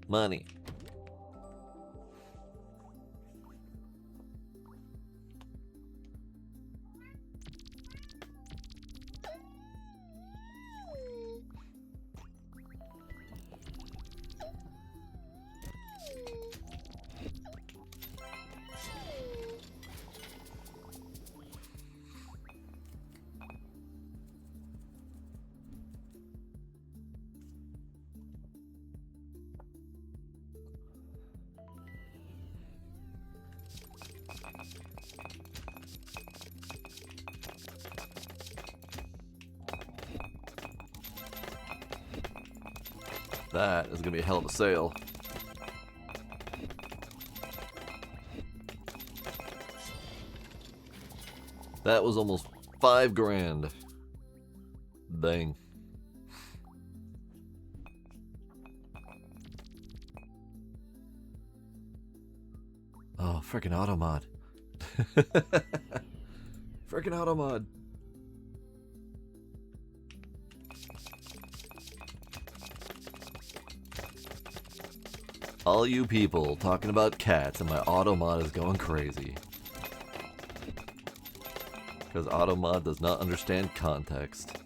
Money. That is gonna be a hell of a sale. That was almost 5 grand. Dang. Oh, freaking automod. Freaking automod. All you people talking about cats and my automod is going crazy. Because automod does not understand context.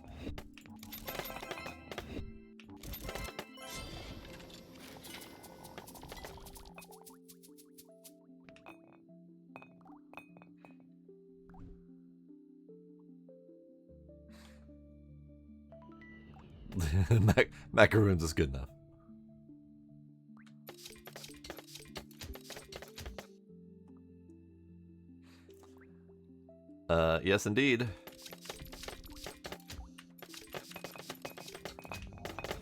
Macaroons is good enough. Yes, indeed.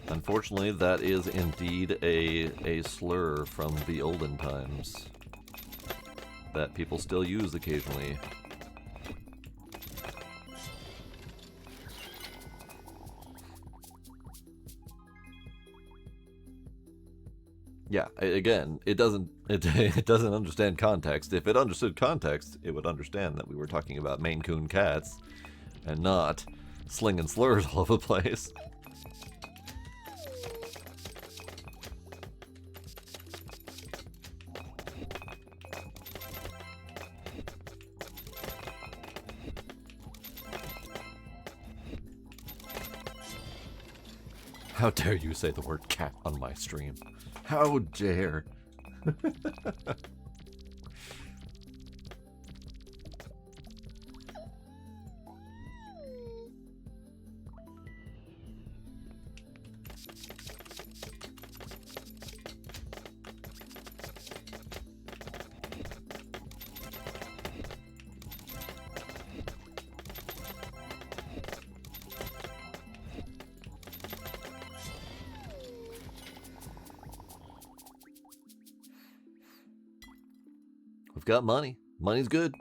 Unfortunately, that is indeed a slur from the olden times that people still use occasionally. Yeah, again, it doesn't understand context. If it understood context, it would understand that we were talking about Maine Coon cats and not slinging slurs all over the place. How dare you say the word cat on my stream? How dare? We've got money. Money's good.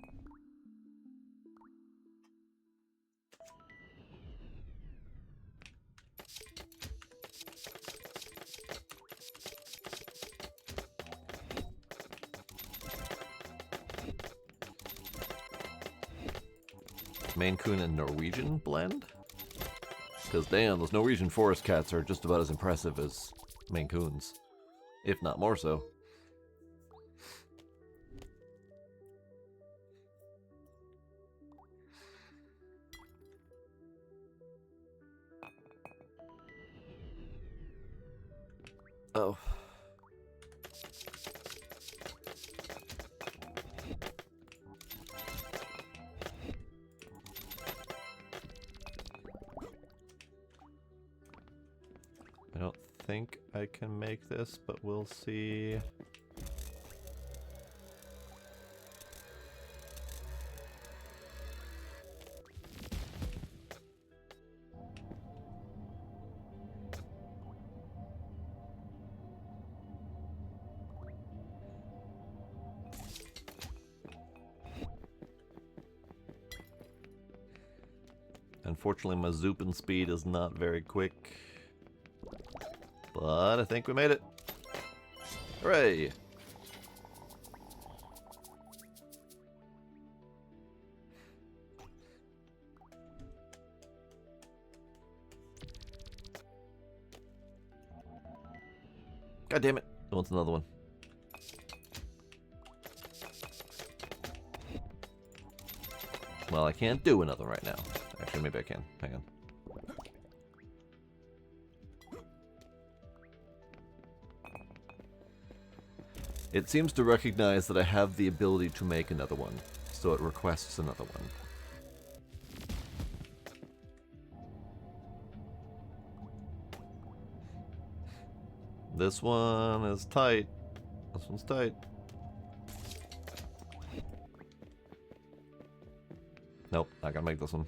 Maine Coon and Norwegian blend? Because damn, those Norwegian forest cats are just about as impressive as Maine Coons, if not more so. Oh. I don't think I can make this, but we'll see. Unfortunately, my zooping speed is not very quick. But I think we made it. Hooray! God damn it. It wants another one. Well, I can't do another right now. Actually, maybe I can. Hang on. It seems to recognize that I have the ability to make another one, so it requests another one. This one is tight. This one's tight. Nope, not gonna make this one.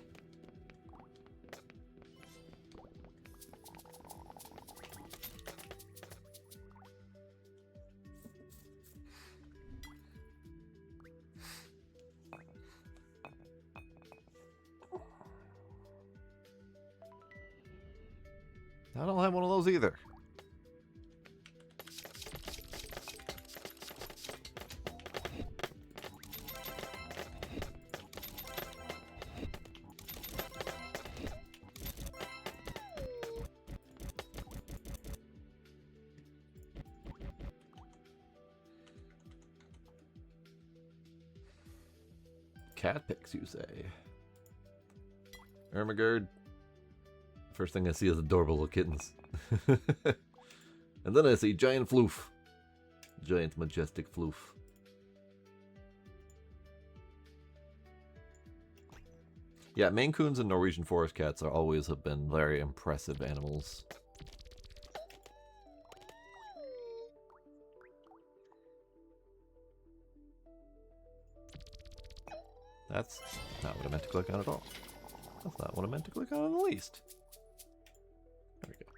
I don't have one of those either. Cat pics, you say? Ermagerd. First thing I see is adorable little kittens. And then I see giant floof. Giant majestic floof. Yeah, Maine Coons and Norwegian forest cats are always have been very impressive animals. That's not what I meant to click on at all. That's not what I meant to click on in the least. There we go.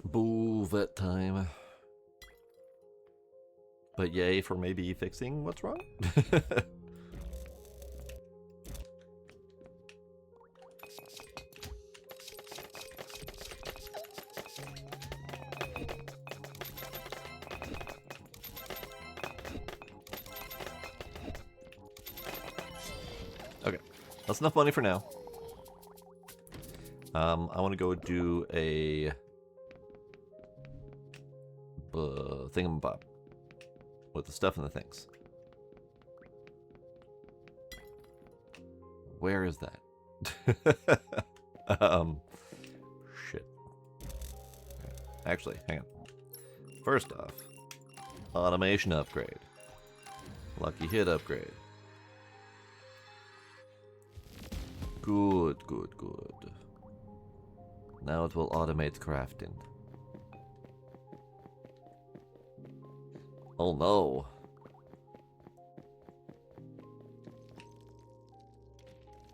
Boo, vet time. But yay for maybe fixing what's wrong. Okay, that's enough money for now. I want to go do a thingamabob with the stuff and the things. Where is that? Shit. Actually, hang on. First off, automation upgrade. Lucky hit upgrade. Good, good, good. Now it will automate crafting. Oh no.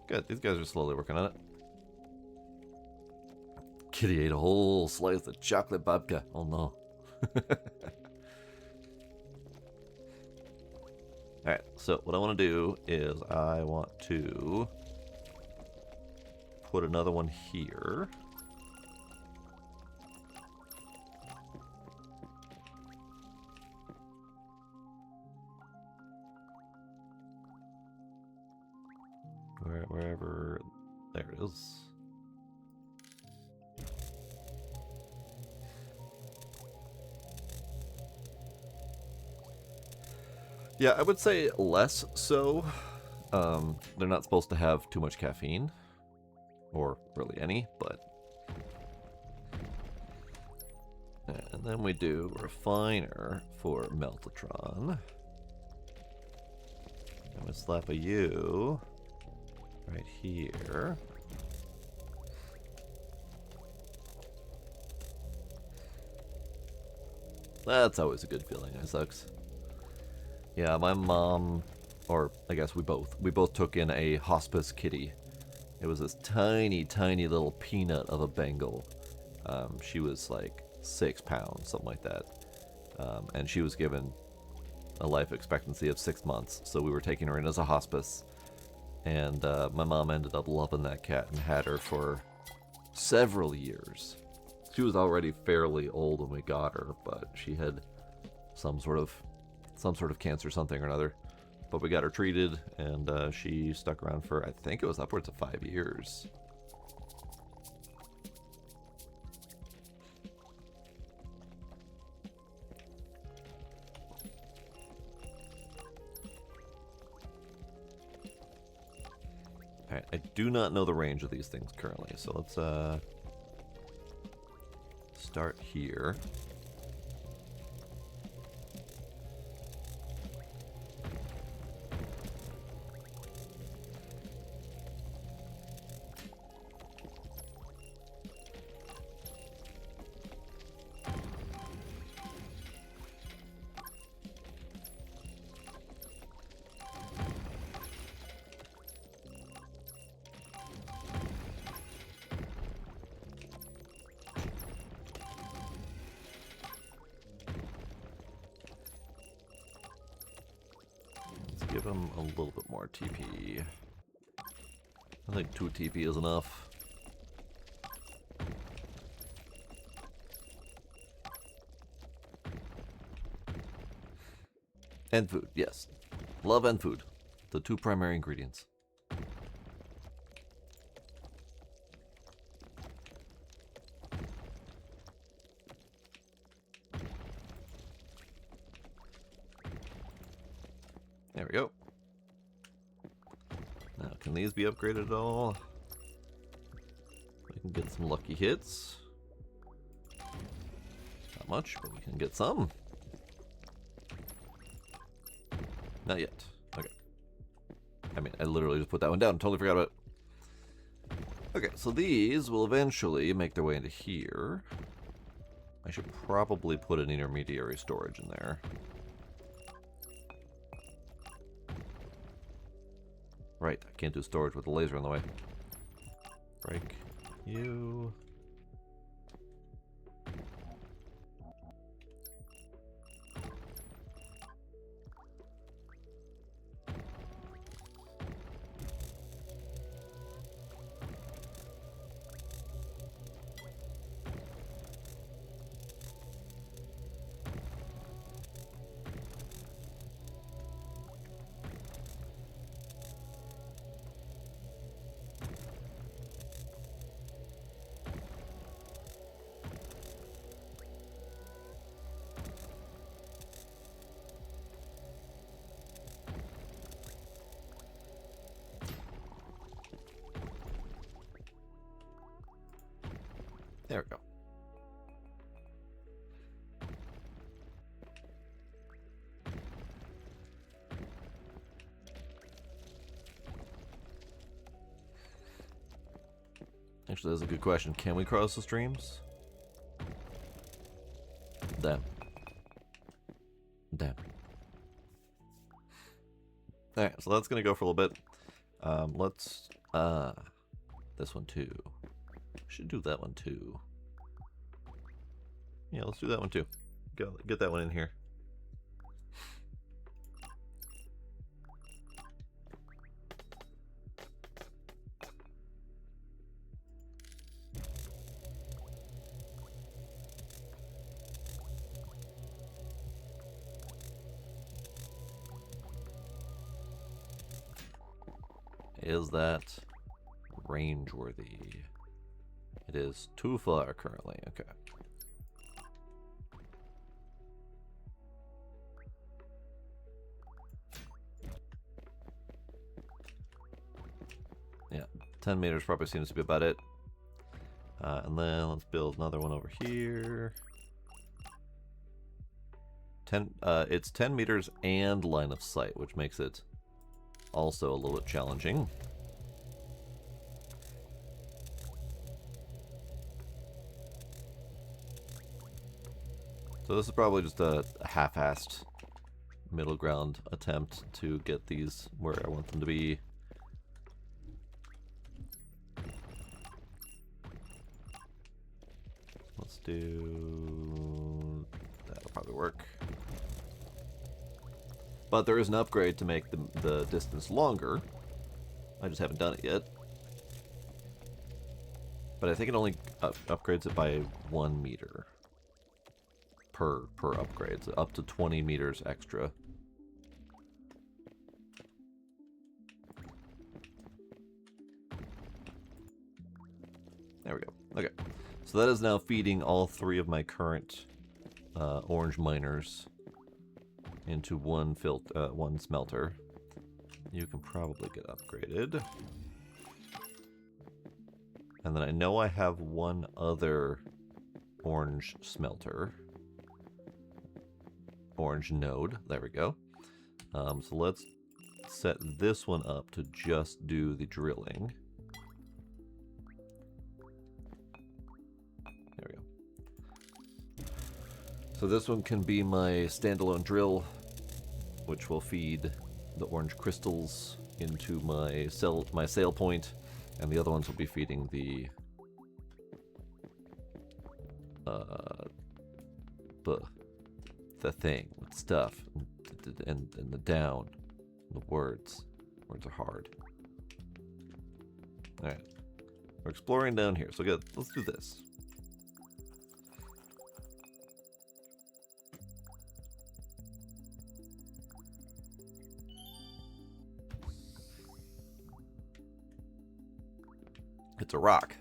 Good, these guys are slowly working on it. Kitty ate a whole slice of chocolate babka. Oh no. Alright, so what I want to do is I want to put another one here. Wherever, there it is. Yeah, I would say less so. They're not supposed to have too much caffeine, or really any, but... And then we do refiner for Meltatron. I'm gonna slap a U right here. That's always a good feeling, it sucks. Yeah, my mom, or I guess we both took in a hospice kitty. It was this tiny, tiny little peanut of a Bengal. She was like 6 pounds, something like that. And she was given a life expectancy of 6 months, so we were taking her in as a hospice. And my mom ended up loving that cat and had her for several years. She was already fairly old when we got her, but she had some sort of cancer, something or another. But we got her treated, and she stuck around for, I think it was upwards of 5 years. Alright, I do not know the range of these things currently, so let's start here. Give him a little bit more TP. I think 2 TP is enough. And food, yes. Love and food. The 2 primary ingredients. There we go. Now, can these be upgraded at all? We can get some lucky hits. Not much, but we can get some. Not yet. Okay. I mean, I literally just put that one down. Totally forgot about it. Okay, so these will eventually make their way into here. I should probably put an intermediary storage in there. Right, I can't do storage with the laser in the way. Break you. There we go. Actually, that's a good question. Can we cross the streams? Damn. Damn. Alright, so that's gonna go for a little bit. Let's this one too. Should do that one too. Yeah, let's do that one too. Get that one in here. Is that range worthy? It is too far currently. Okay. Yeah, 10 meters probably seems to be about it. And then let's build another one over here. It's 10 meters and line of sight, which makes it also a little bit challenging. So this is probably just a half-assed middle ground attempt to get these where I want them to be. Let's do... that'll probably work. But there is an upgrade to make the distance longer. I just haven't done it yet. But I think it only upgrades it by 1 meter per upgrade, so up to 20 meters extra. There we go. Okay. So that is now feeding all 3 of my current orange miners into one smelter. You can probably get upgraded. And then I know I have one other orange smelter. Orange node. There we go. So let's set this one up to just do the drilling. There we go. So this one can be my standalone drill, which will feed the orange crystals into my sail point, and the other ones will be feeding the thing with stuff and the down, the words. Words are hard. All right, we're exploring down here. So good. Let's do this. It's a rock.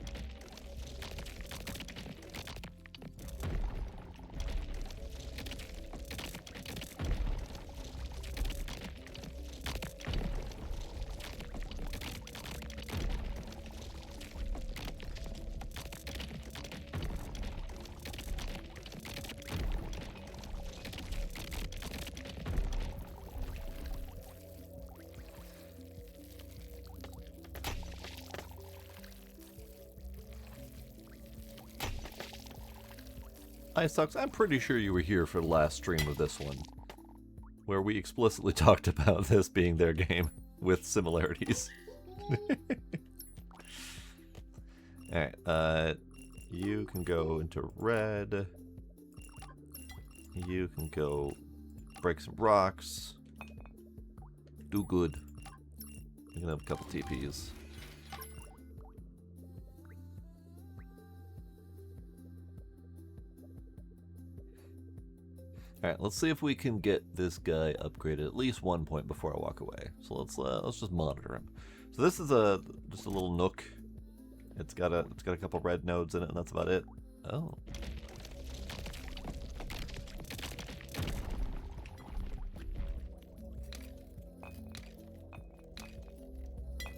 Sucks. I'm pretty sure you were here for the last stream of this one, where we explicitly talked about this being their game with similarities. Alright, you can go into red. You can go break some rocks. Do good. You can have a couple TPs. Alright, let's see if we can get this guy upgraded at least 1 point before I walk away. So let's just monitor him. So this is just a little nook. It's got a couple red nodes in it, and that's about it. Oh.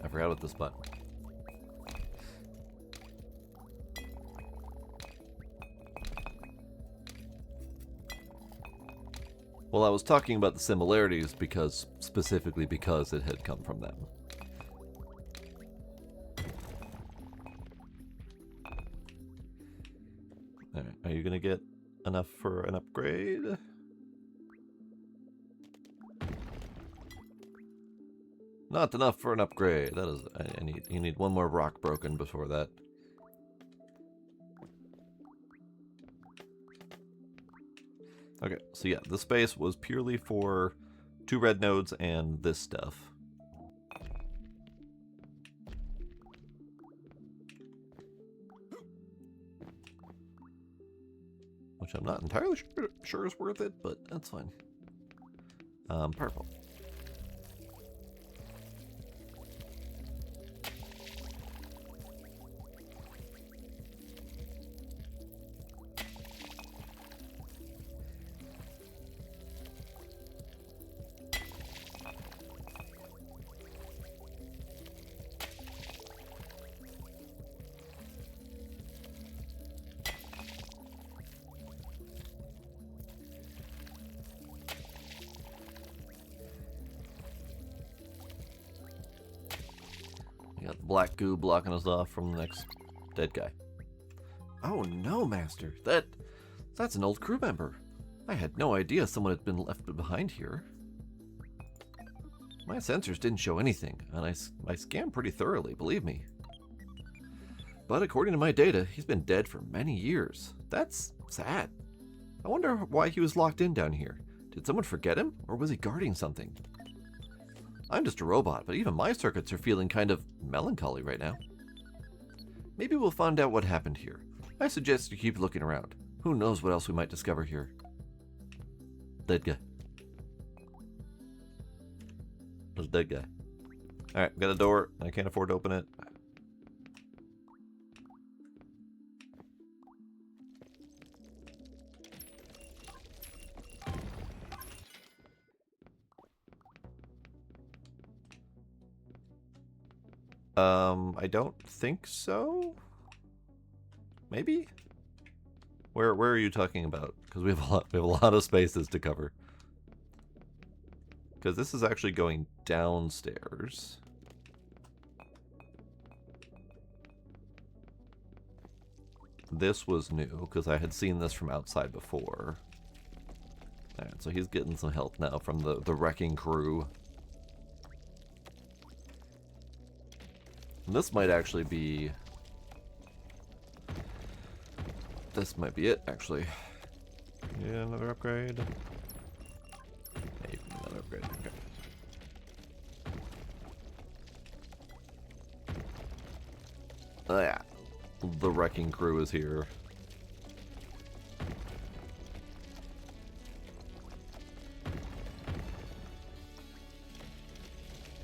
I forgot about this button. Well, I was talking about the similarities specifically because it had come from them. Alright, are you gonna get enough for an upgrade? Not enough for an upgrade. That is, you need one more rock broken before that. Okay, so yeah, the space was purely for 2 red nodes and this stuff. Which I'm not entirely sure is worth it, but that's fine. Purple. black goo blocking us off from the next dead guy. Oh no, Master. That's an old crew member. I had no idea someone had been left behind here. My sensors didn't show anything, and I scanned pretty thoroughly, believe me. But according to my data, he's been dead for many years. That's sad. I wonder why he was locked in down here. Did someone forget him, or was he guarding something? I'm just a robot, but even my circuits are feeling kind of melancholy right now. Maybe we'll find out what happened here. I suggest you keep looking around. Who knows what else we might discover here. Dead guy. There's a dead guy. Alright, got a door. I can't afford to open it. I don't think so. Maybe? Where are you talking about? Because we have a lot of spaces to cover. Because this is actually going downstairs. This was new because I had seen this from outside before. Alright, so he's getting some help now from the wrecking crew. And this might actually be... This might be it, actually. Yeah, another upgrade. Maybe another upgrade, okay. Oh yeah, the wrecking crew is here.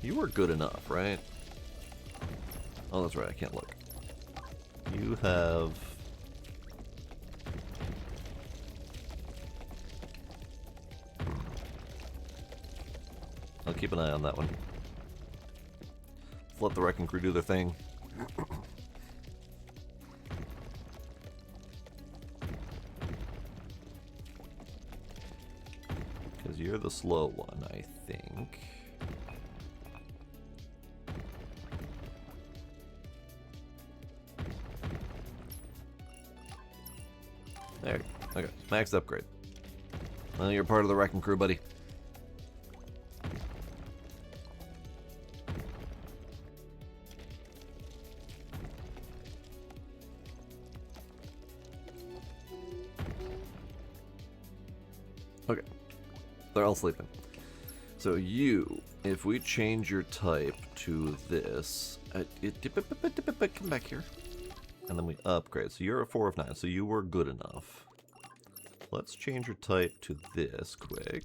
You were good enough, right? Oh, that's right, I can't look. You have... I'll keep an eye on that one. Let's let the wrecking crew do their thing. Because you're the slow one, I think. There. Okay. Max upgrade. Well, you're part of the wrecking crew, buddy. Okay. They're all sleeping. So you, if we change your type to this, come back here. And then we upgrade. So you're a 4 of 9, so you were good enough. Let's change your type to this quick.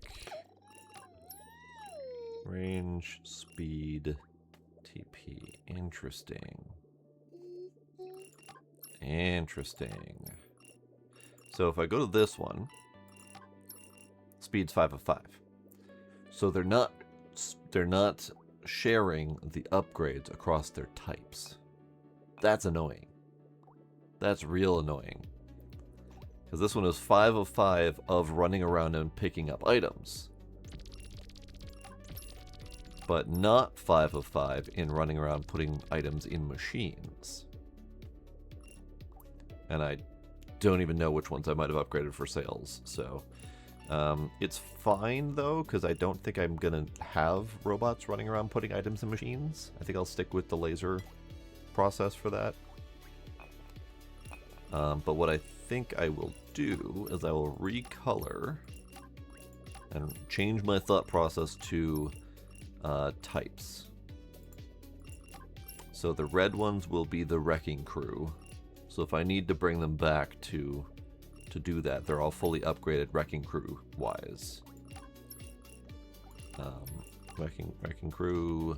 Range, speed, TP. Interesting. Interesting. So if I go to this one, speed's 5 of 5. So they're not sharing the upgrades across their types. That's annoying. That's real annoying. Because this one is 5 of 5 of running around and picking up items. But not 5 of 5 in running around putting items in machines. And I don't even know which ones I might have upgraded for sales, so... it's fine though, because I don't think I'm gonna have robots running around putting items in machines. I think I'll stick with the laser process for that. But what I think I will do is I will recolor and change my thought process to types. So the red ones will be the wrecking crew. So if I need to bring them back to do that, they're all fully upgraded wrecking crew wise. Wrecking crew.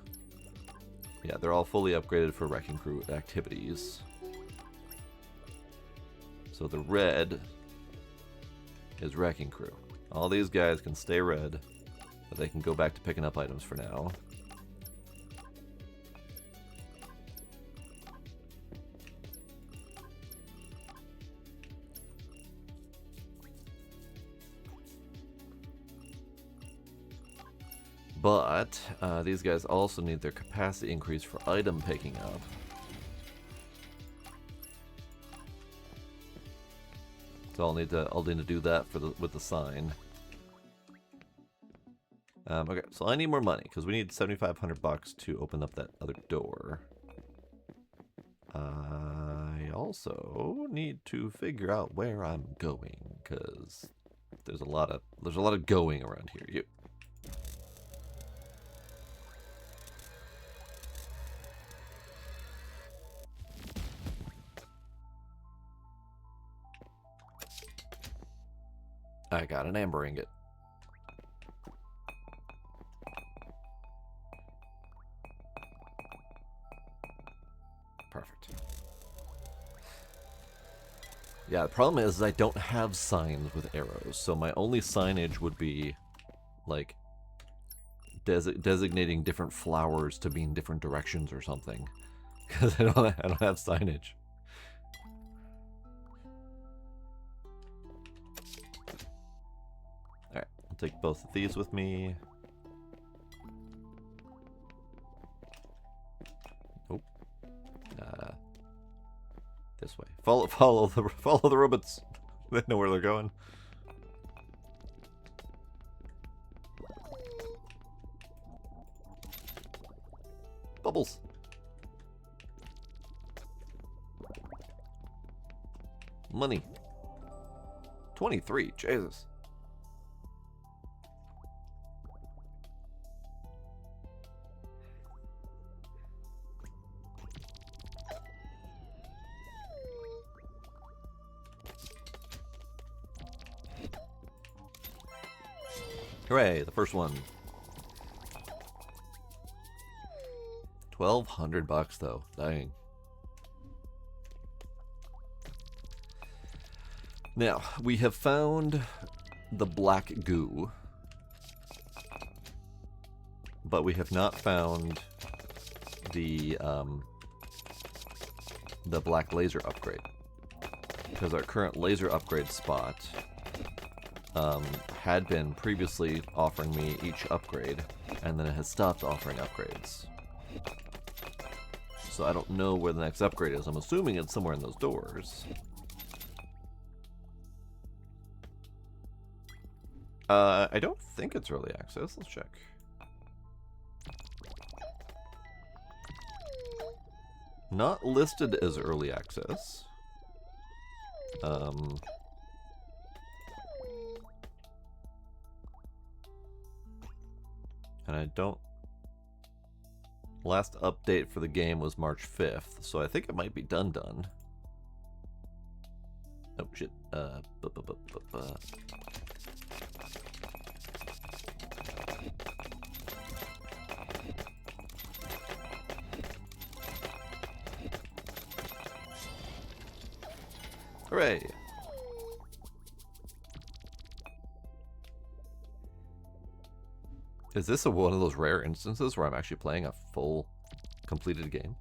Yeah, they're all fully upgraded for wrecking crew activities. So the red is wrecking crew. All these guys can stay red, but they can go back to picking up items for now. But these guys also need their capacity increase for item picking up. So I'll need to do that with the sign. Okay, so I need more money because we need 7,500 bucks to open up that other door. I also need to figure out where I'm going because there's a lot of going around here. I got an amber ingot. Perfect. Yeah, the problem is I don't have signs with arrows, so my only signage would be, like, designating different flowers to be in different directions or something. Because I don't have signage. Alright, I'll take both of these with me. Nope. This way. Follow the robots. They know where they're going. Bubbles. Money. 23. Jesus. Hooray, the first one. 1,200 bucks though. Dang. Now, we have found the black goo, but we have not found the black laser upgrade, because our current laser upgrade spot had been previously offering me each upgrade, and then it has stopped offering upgrades. So I don't know where the next upgrade is. I'm assuming it's somewhere in those doors. I don't think it's early access. Let's check. Not listed as early access. And I don't... Last update for the game was March 5th, so I think it might be done. Oh, shit. Hooray! Is this one of those rare instances where I'm actually playing a full, completed game?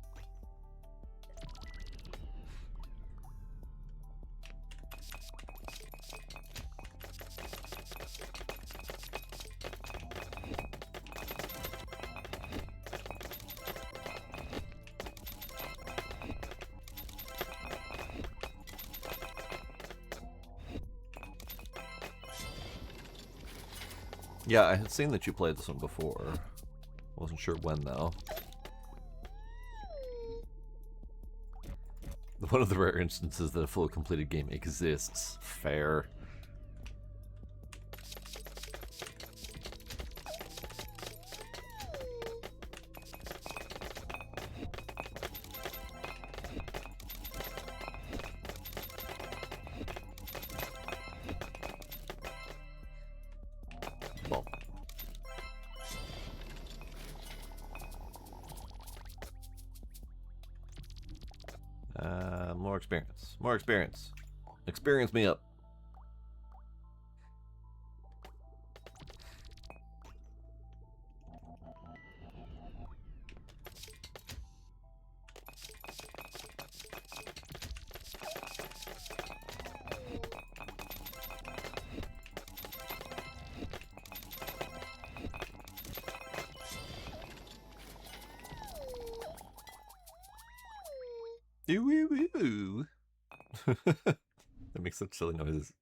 Yeah, I had seen that you played this one before. Wasn't sure when, though. One of the rare instances that a full completed game exists. Fair. More experience. More experience. Experience me up. Ooh, ooh, ooh. That makes such silly noises.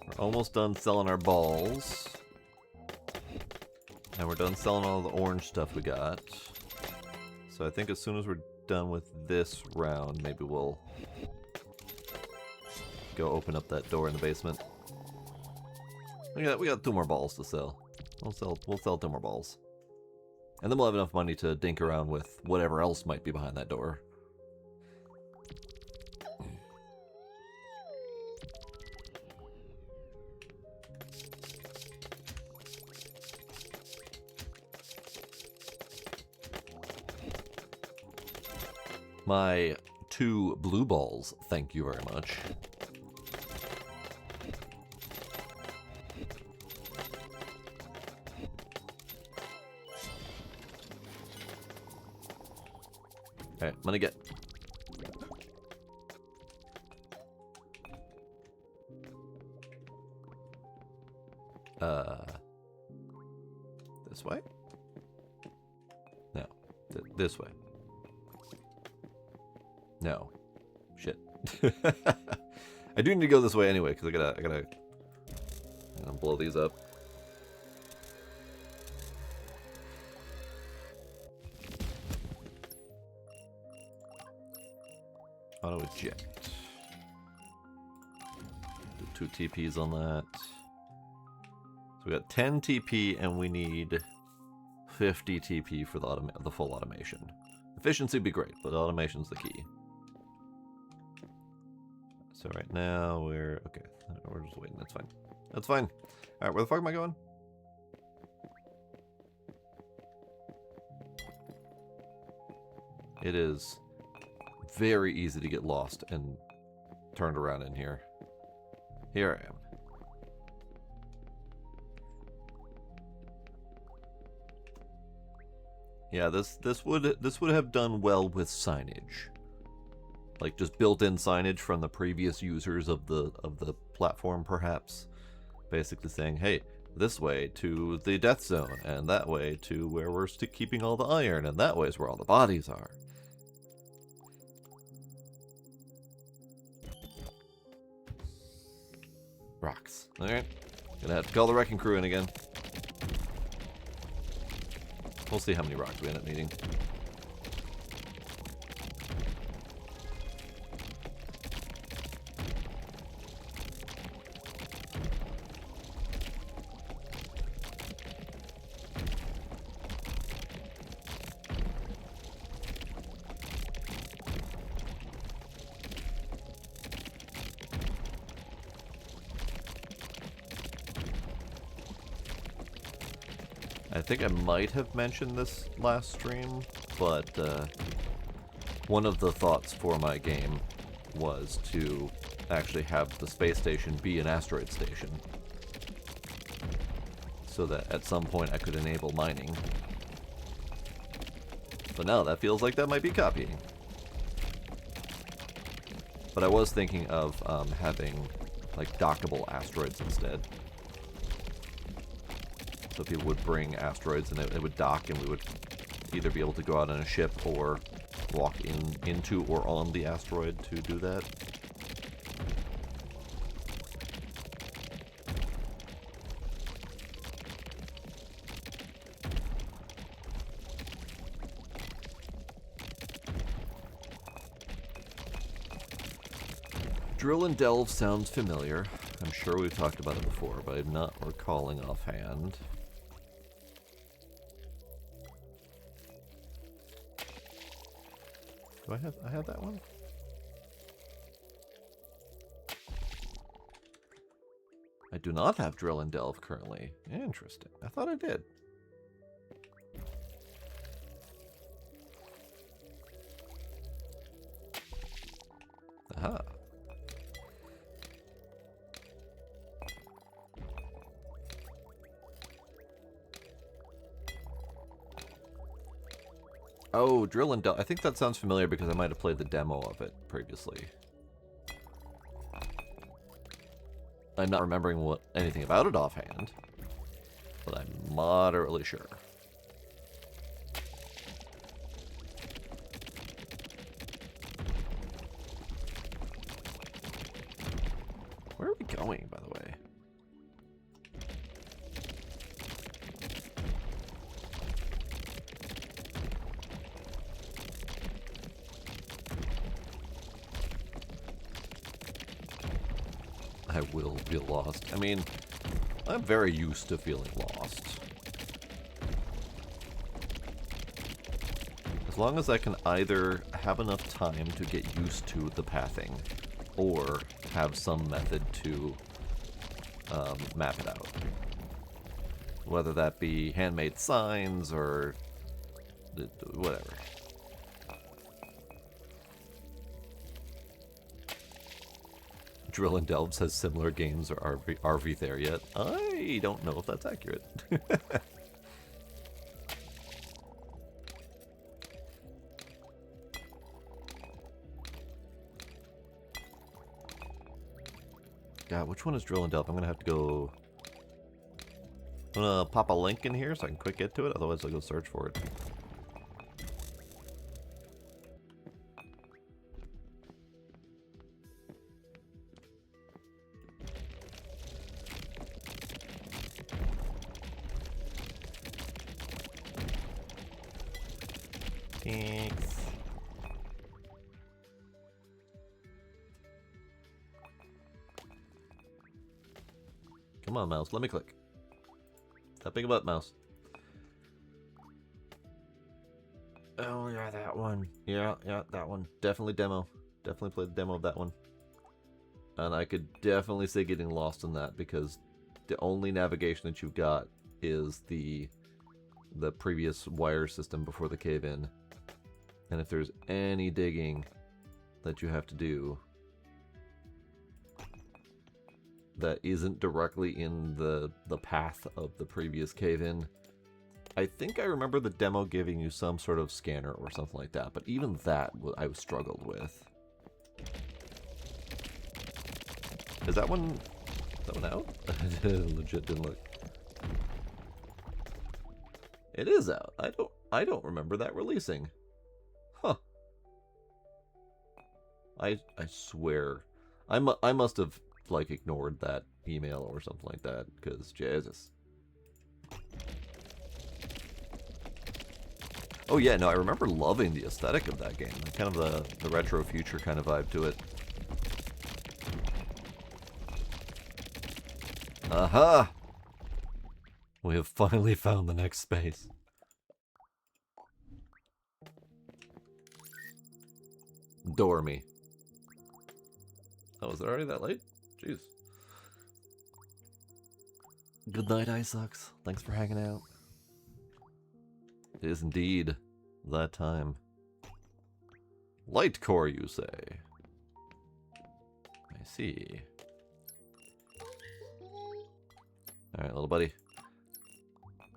We're almost done selling our balls. And we're done selling all the orange stuff we got. So I think as soon as we're done with this round, maybe we'll go open up that door in the basement. We got 2 more balls to sell. We'll sell 2 more balls. And then we'll have enough money to dink around with whatever else might be behind that door. My 2 blue balls, thank you very much. Alright, I'm gonna get... This way? No. This way. No. Shit. I do need to go this way anyway, because I gotta blow these up. Auto eject. Do 2 TPs on that. So we got 10 TP and we need 50 TP for the full automation. Efficiency would be great, but automation's the key. So right now we're okay. We're just waiting. That's fine. That's fine. All right, where the fuck am I going? It is very easy to get lost and turned around in here. Here I am. Yeah, this would have done well with signage. Like just built-in signage from the previous users of the platform, perhaps. Basically saying, hey, this way to the death zone, and that way to where we're keeping all the iron, and that way is where all the bodies are. Rocks. Alright. Gonna have to call the wrecking crew in again. We'll see how many rocks we end up needing. I think I might have mentioned this last stream, but one of the thoughts for my game was to actually have the space station be an asteroid station, so that at some point I could enable mining. But now that feels like that might be copying. But I was thinking of having like dockable asteroids instead. So people would bring asteroids and it would dock, and we would either be able to go out on a ship or walk into or on the asteroid to do that. Drill and delve sounds familiar. I'm sure we've talked about it before, but I'm not recalling offhand. Do I have that one? I do not have drill and delve currently. Interesting. I thought I did. Aha. Oh, drill and delve. I think that sounds familiar because I might have played the demo of it previously. I'm not remembering anything about it offhand, but I'm moderately sure. Where are we going, by the way? I will feel lost. I mean, I'm very used to feeling lost. As long as I can either have enough time to get used to the pathing, or have some method to map it out. Whether that be handmade signs or whatever. Drill and Delve says similar games are RV there yet. I don't know if that's accurate. God, which one is Drill and Delve? I'm gonna have to go. I'm gonna pop a link in here so I can quick get to it, otherwise I'll go search for it. Thanks. Come on, mouse. Let me click. Stop being a butt, mouse. Oh, yeah, that one. Yeah, that one. Definitely demo. Definitely played the demo of that one. And I could definitely say getting lost in that because the only navigation that you've got is the previous wire system before the cave-in. And if there's any digging that you have to do that isn't directly in the path of the previous cave-in, I think I remember the demo giving you some sort of scanner or something like that, but even that I struggled with. Is that one out? Legit didn't look. It is out. I don't remember that releasing. Huh. I swear. I must have like ignored that email or something like that, because Jesus. Oh yeah, no, I remember loving the aesthetic of that game. Kind of the retro future kind of vibe to it. Aha! We have finally found the next space. Dormy. Oh, is it already that late? Jeez. Good night, Icesucks. Thanks for hanging out. It is indeed that time. Light core, you say? I see. Alright, little buddy.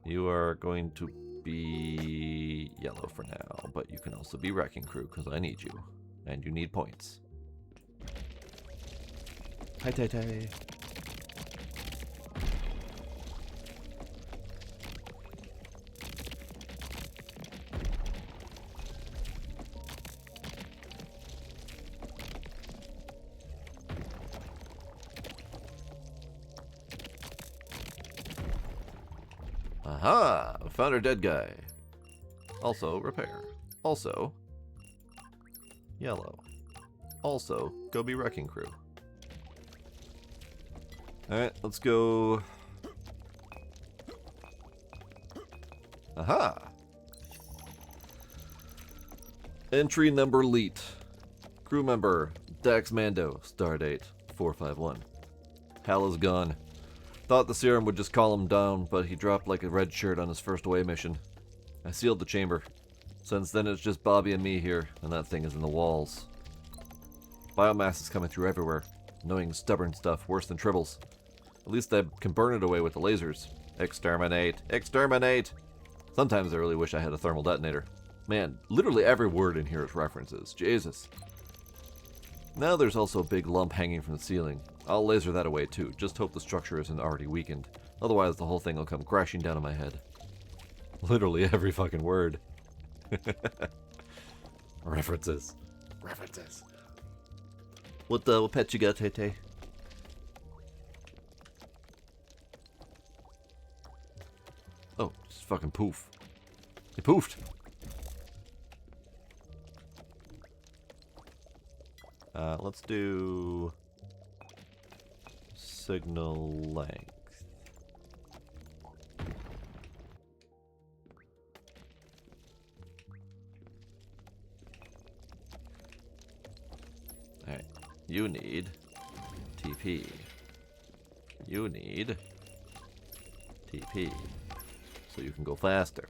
You are going to be yellow for now, but you can also be Wrecking Crew, because I need you. And you need points. Hi, Tay-Tay. Aha! Found our dead guy. Also, repair. Also, yellow. Also, go be Wrecking Crew. Alright, let's go. Aha! Entry number leet. Crew member, Dax Mando, stardate 451. Hal is gone. Thought the serum would just calm him down, but he dropped like a red shirt on his first away mission. I sealed the chamber. Since then it's just Bobby and me here, and that thing is in the walls. Biomass is coming through everywhere. Annoying, stubborn stuff, worse than tribbles. At least I can burn it away with the lasers. Exterminate! Exterminate! Sometimes I really wish I had a thermal detonator. Man, literally every word in here is references. Jesus. Now there's also a big lump hanging from the ceiling. I'll laser that away too, just hope the structure isn't already weakened. Otherwise the whole thing will come crashing down on my head. Literally every fucking word. References. References. What pet you got, Tay-Tay? Oh, just fucking poof. It poofed. Let's do signal length. Alright, you need TP. You need TP. So you can go faster.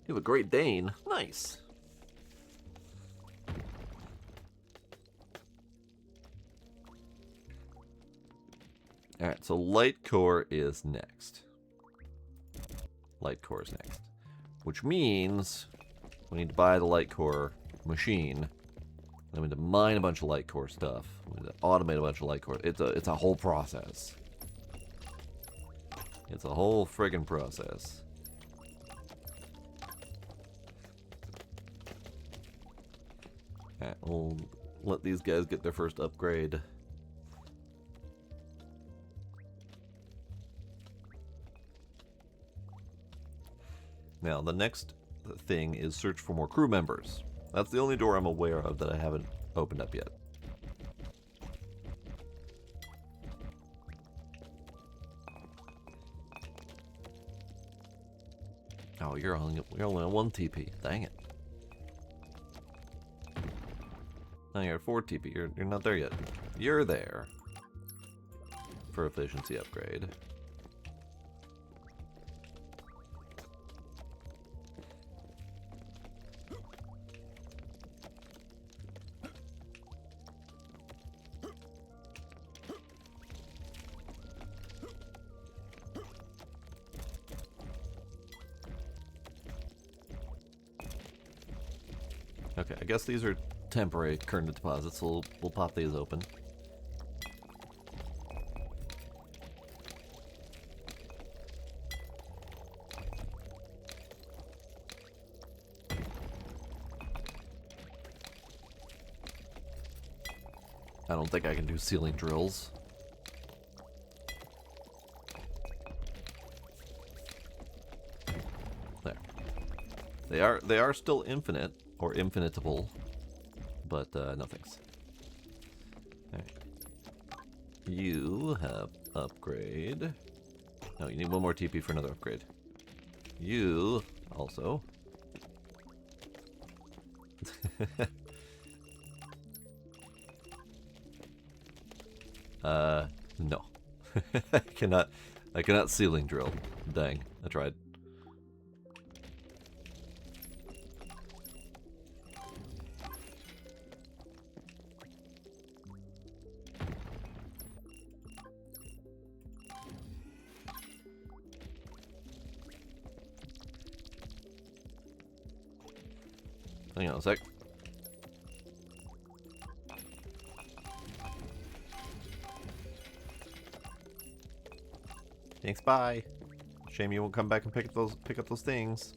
You have a Great Dane. Nice. Alright, so light core is next. Light core is next. Which means we need to buy the light core machine. Then we need to mine a bunch of light core stuff. We need to automate a bunch of light core. It's a whole process. It's a whole friggin' process. Alright, we'll let these guys get their first upgrade. Now, the next thing is search for more crew members. That's the only door I'm aware of that I haven't opened up yet. Oh, you're only on 1 TP. Dang it. Now you're at 4 TP. You're not there yet. You're there. For efficiency upgrade. Okay, I guess these are temporary current deposits, so we'll pop these open. I don't think I can do ceiling drills. There. They are still infinite. Or infinitable, but no thanks. Alright. You have upgrade. No, you need 1 more TP for another upgrade. You also. No. I cannot ceiling drill. Dang, I tried. Hang on a sec. Thanks, bye. Shame you won't come back and pick up those things.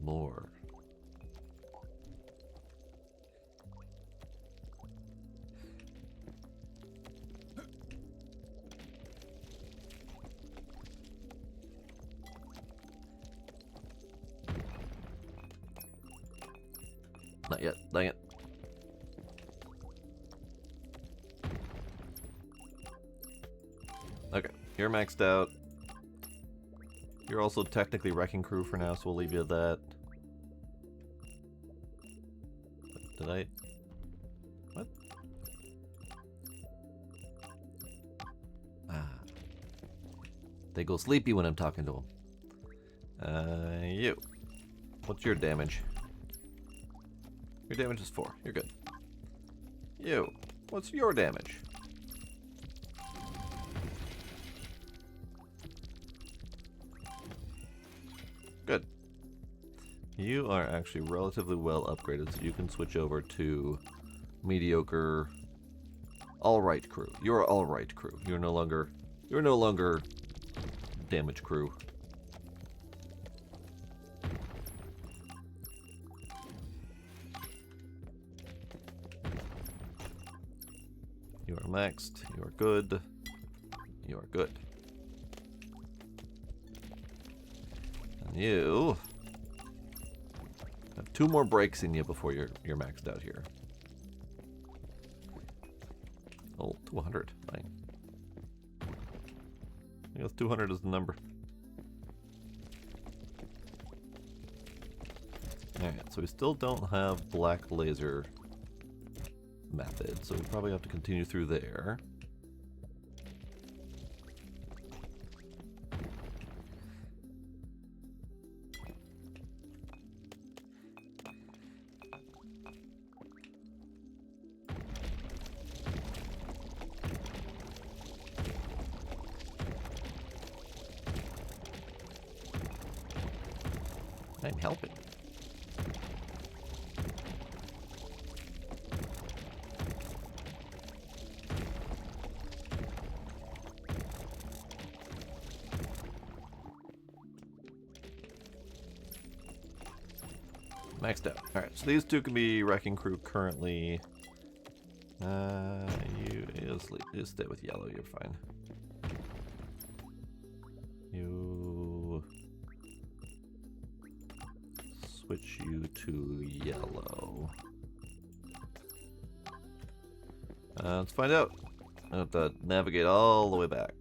More. Not yet, dang it. Okay, you're maxed out. You're also technically wrecking crew for now, so we'll leave you at that. Did I? What? Ah. They go sleepy when I'm talking to them. You. What's your damage? Your damage is 4. You're good. You. What's your damage? You are actually relatively well upgraded, so you can switch over to mediocre, alright crew. You're alright crew. You're no longer damage crew. You are maxed. You are good. You are good. And you have 2 more breaks in you before you're maxed out here. Oh, 200. Fine. I guess 200 is the number. Alright, so we still don't have black laser method, so we probably have to continue through there. I'm helping. Maxed out. Alright, so these 2 can be wrecking crew currently. You stay with yellow, you're fine. You switch you to yellow. Let's find out. I have to navigate all the way back.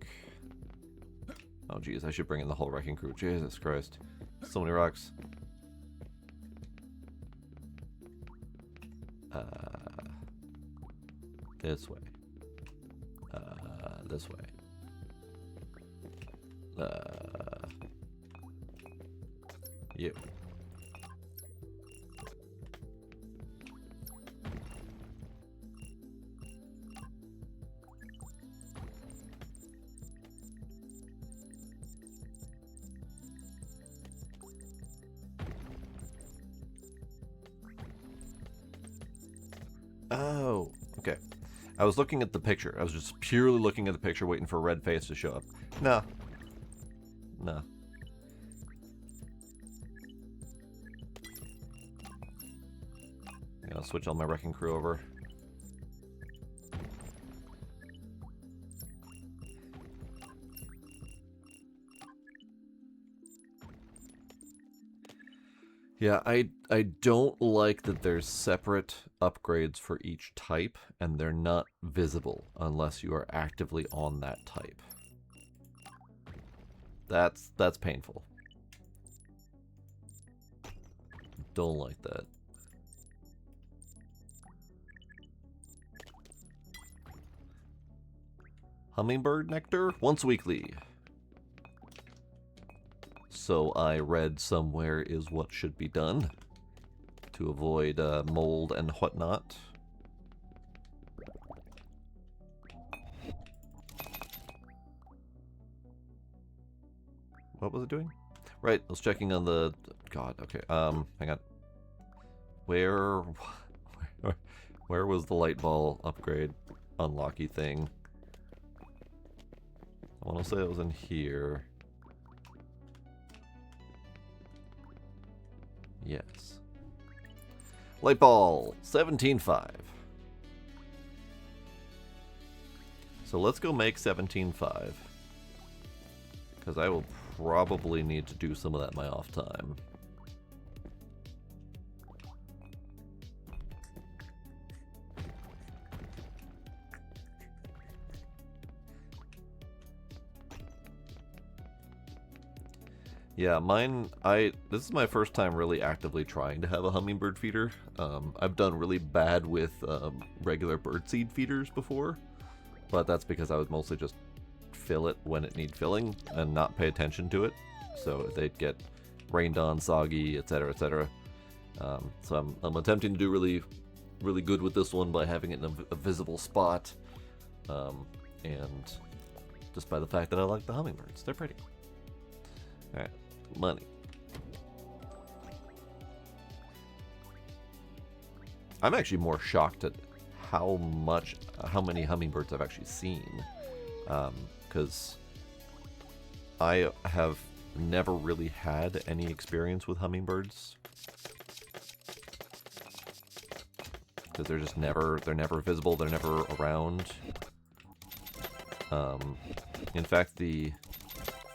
Oh geez, I should bring in the whole wrecking crew. Jesus Christ. So many rocks. This way. This way. You. Oh, okay. I was looking at the picture. I was just purely looking at the picture, waiting for a red face to show up. No. No. I'll switch all my wrecking crew over. Yeah, I don't like that there's separate upgrades for each type, and they're not visible unless you are actively on that type. That's painful. Don't like that. Hummingbird nectar? Once weekly. So I read somewhere is what should be done to avoid mold and whatnot. What was it doing? Right, I was checking on the... God, okay. Hang on. Where was the light ball upgrade unlocky thing? I want to say it was in here. Yes. Light ball, 17.5. So let's go make 17.5. Because I will probably need to do some of that in my off time. Yeah, mine, this is my first time really actively trying to have a hummingbird feeder. I've done really bad with regular birdseed feeders before, but that's because I would mostly just fill it when it needs filling and not pay attention to it. So they'd get rained on, soggy, etc., etc. So I'm attempting to do really good with this one by having it in a visible spot, and just by the fact that I like the hummingbirds. They're pretty. Alright. Money. I'm actually more shocked at how many hummingbirds I've actually seen. Because I have never really had any experience with hummingbirds. Because they're never visible, they're never around. In fact, the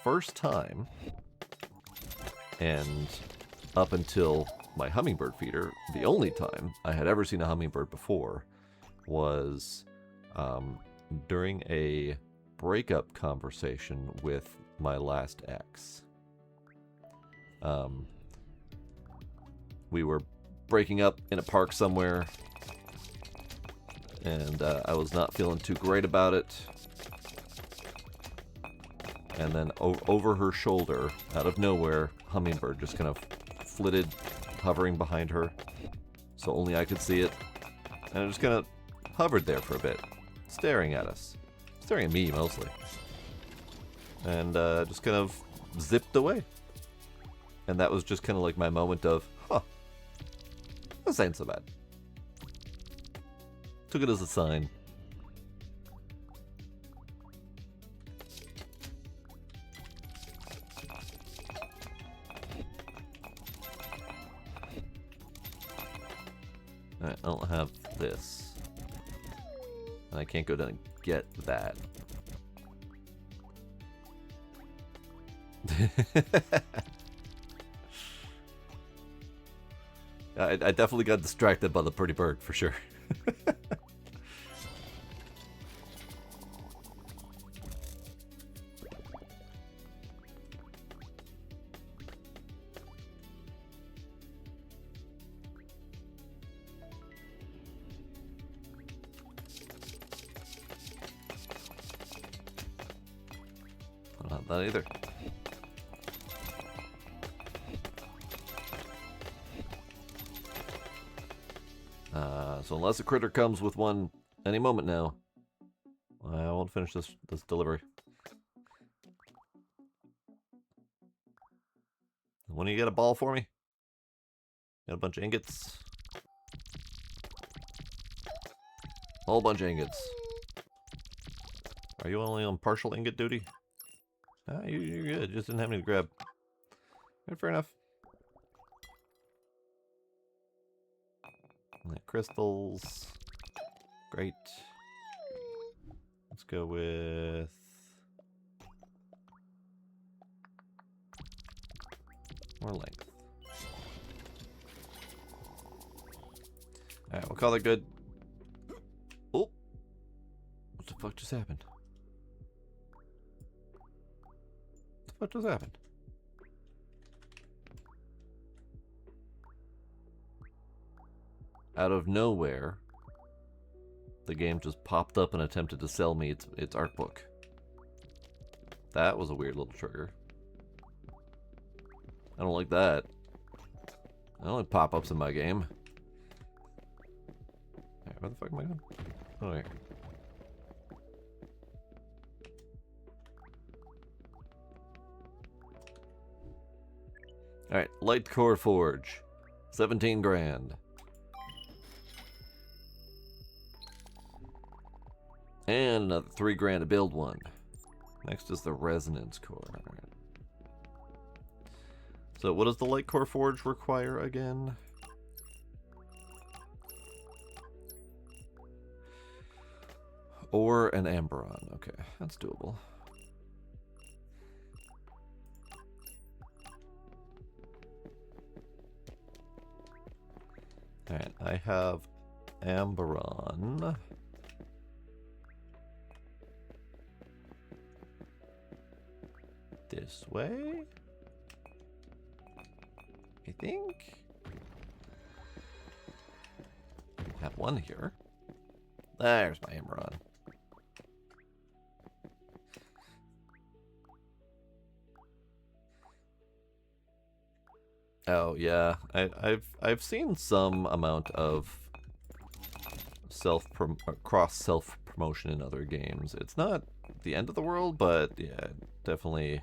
first time, and up until my hummingbird feeder, the only time I had ever seen a hummingbird before was during a breakup conversation with my last ex. We were breaking up in a park somewhere, and I was not feeling too great about it. And then over her shoulder, out of nowhere, hummingbird just kind of flitted, hovering behind her, so only I could see it. And it just kind of hovered there for a bit, staring at us. Staring at me, mostly. And just kind of zipped away. And that was just kind of like my moment of, huh, this ain't so bad. Took it as a sign. Alright, I don't have this. And I can't go down and get that. I definitely got distracted by the pretty bird, for sure. I don't have that either. So unless a critter comes with one any moment now, I won't finish this delivery. When do you get a ball for me? Got a bunch of ingots. A whole bunch of ingots. Are you only on partial ingot duty? You're good. Just didn't have any to grab. Right, fair enough. Crystals. Great. Let's go with more length. Alright, we'll call it good. Oh! What the fuck just happened? What the fuck just happened? Out of nowhere, the game just popped up and attempted to sell me its art book. That was a weird little trigger. I don't like that. I don't like pop-ups in my game. Alright, where the fuck am I going? Oh, here. Alright, Light Core Forge. 17 grand. And another 3 grand to build one. Next is the Resonance Core. Right. So what does the Light Core Forge require again? Or an Amberon. Okay, that's doable. Alright, I have Amberon. This way, I think. Have one here. There's my Amberon. Oh yeah, I've seen some amount of cross self promotion in other games. It's not the end of the world, but yeah, definitely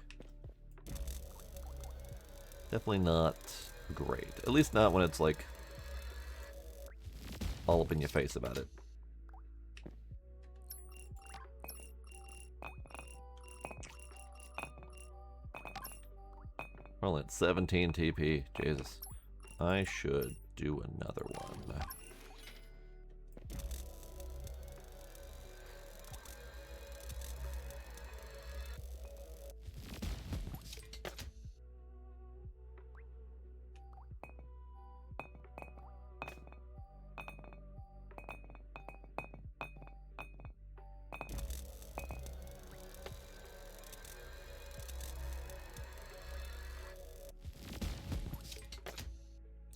not great. At least not when it's like all up in your face about it. We're only at 17 TP. Jesus. I should do another one.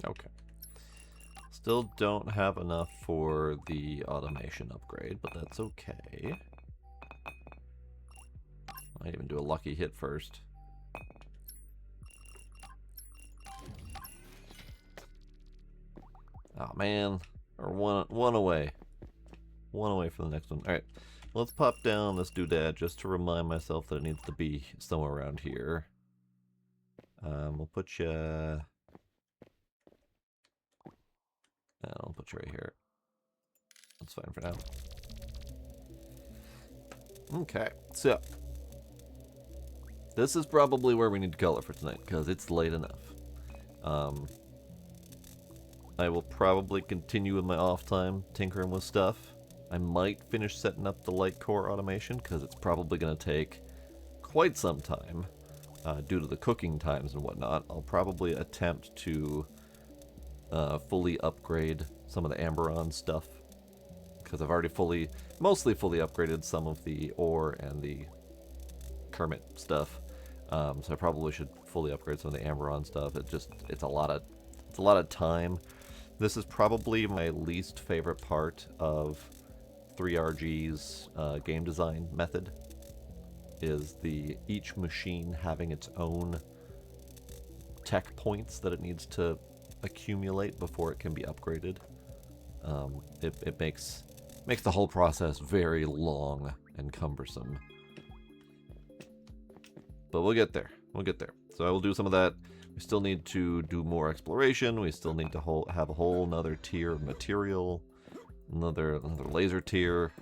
Okay. Still don't have enough for the automation upgrade, but that's okay. Might even do a lucky hit first. Oh man, or one away. One away from the next one. Alright, let's pop down this doodad just to remind myself that it needs to be somewhere around here. We'll put you... I'll put you right here. That's fine for now. Okay, so this is probably where we need to color for tonight, because it's late enough. I will probably continue with my off time, tinkering with stuff. I might finish setting up the light core automation, because it's probably going to take quite some time, due to the cooking times and whatnot. I'll probably attempt to fully upgrade some of the Amberon stuff, because I've already mostly fully upgraded some of the ore and the Kermit stuff. So I probably should fully upgrade some of the Amberon stuff. It's a lot of time. This is probably my least favorite part of 3RG's game design method, is each machine having its own tech points that it needs to accumulate before it can be upgraded. It makes the whole process very long and cumbersome. But we'll get there. We'll get there. So I will do some of that. We still need to do more exploration. We still need to have a whole nother tier of material. Another laser tier.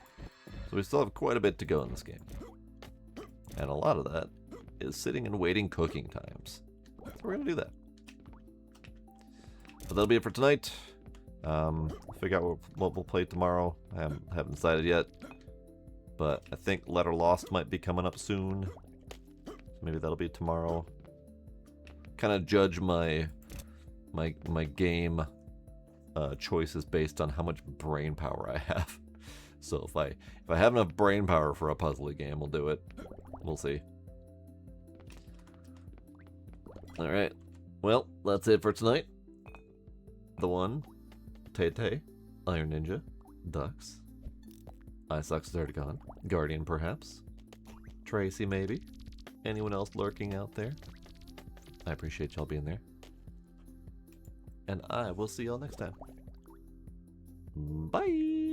So we still have quite a bit to go in this game. And a lot of that is sitting and waiting cooking times. So we're going to do that. But that'll be it for tonight. Figure out what we'll play tomorrow. I haven't decided yet. But I think Letter Lost might be coming up soon. So maybe that'll be tomorrow. Kind of judge my game choices based on how much brain power I have. So if I have enough brain power for a puzzle game, we'll do it. We'll see. All right. Well, that's it for tonight. The one, Tay-Tay, Iron Ninja, Dux, Isox Zertigon, Guardian perhaps, Tracy maybe, anyone else lurking out there. I appreciate y'all being there. And I will see y'all next time. Bye!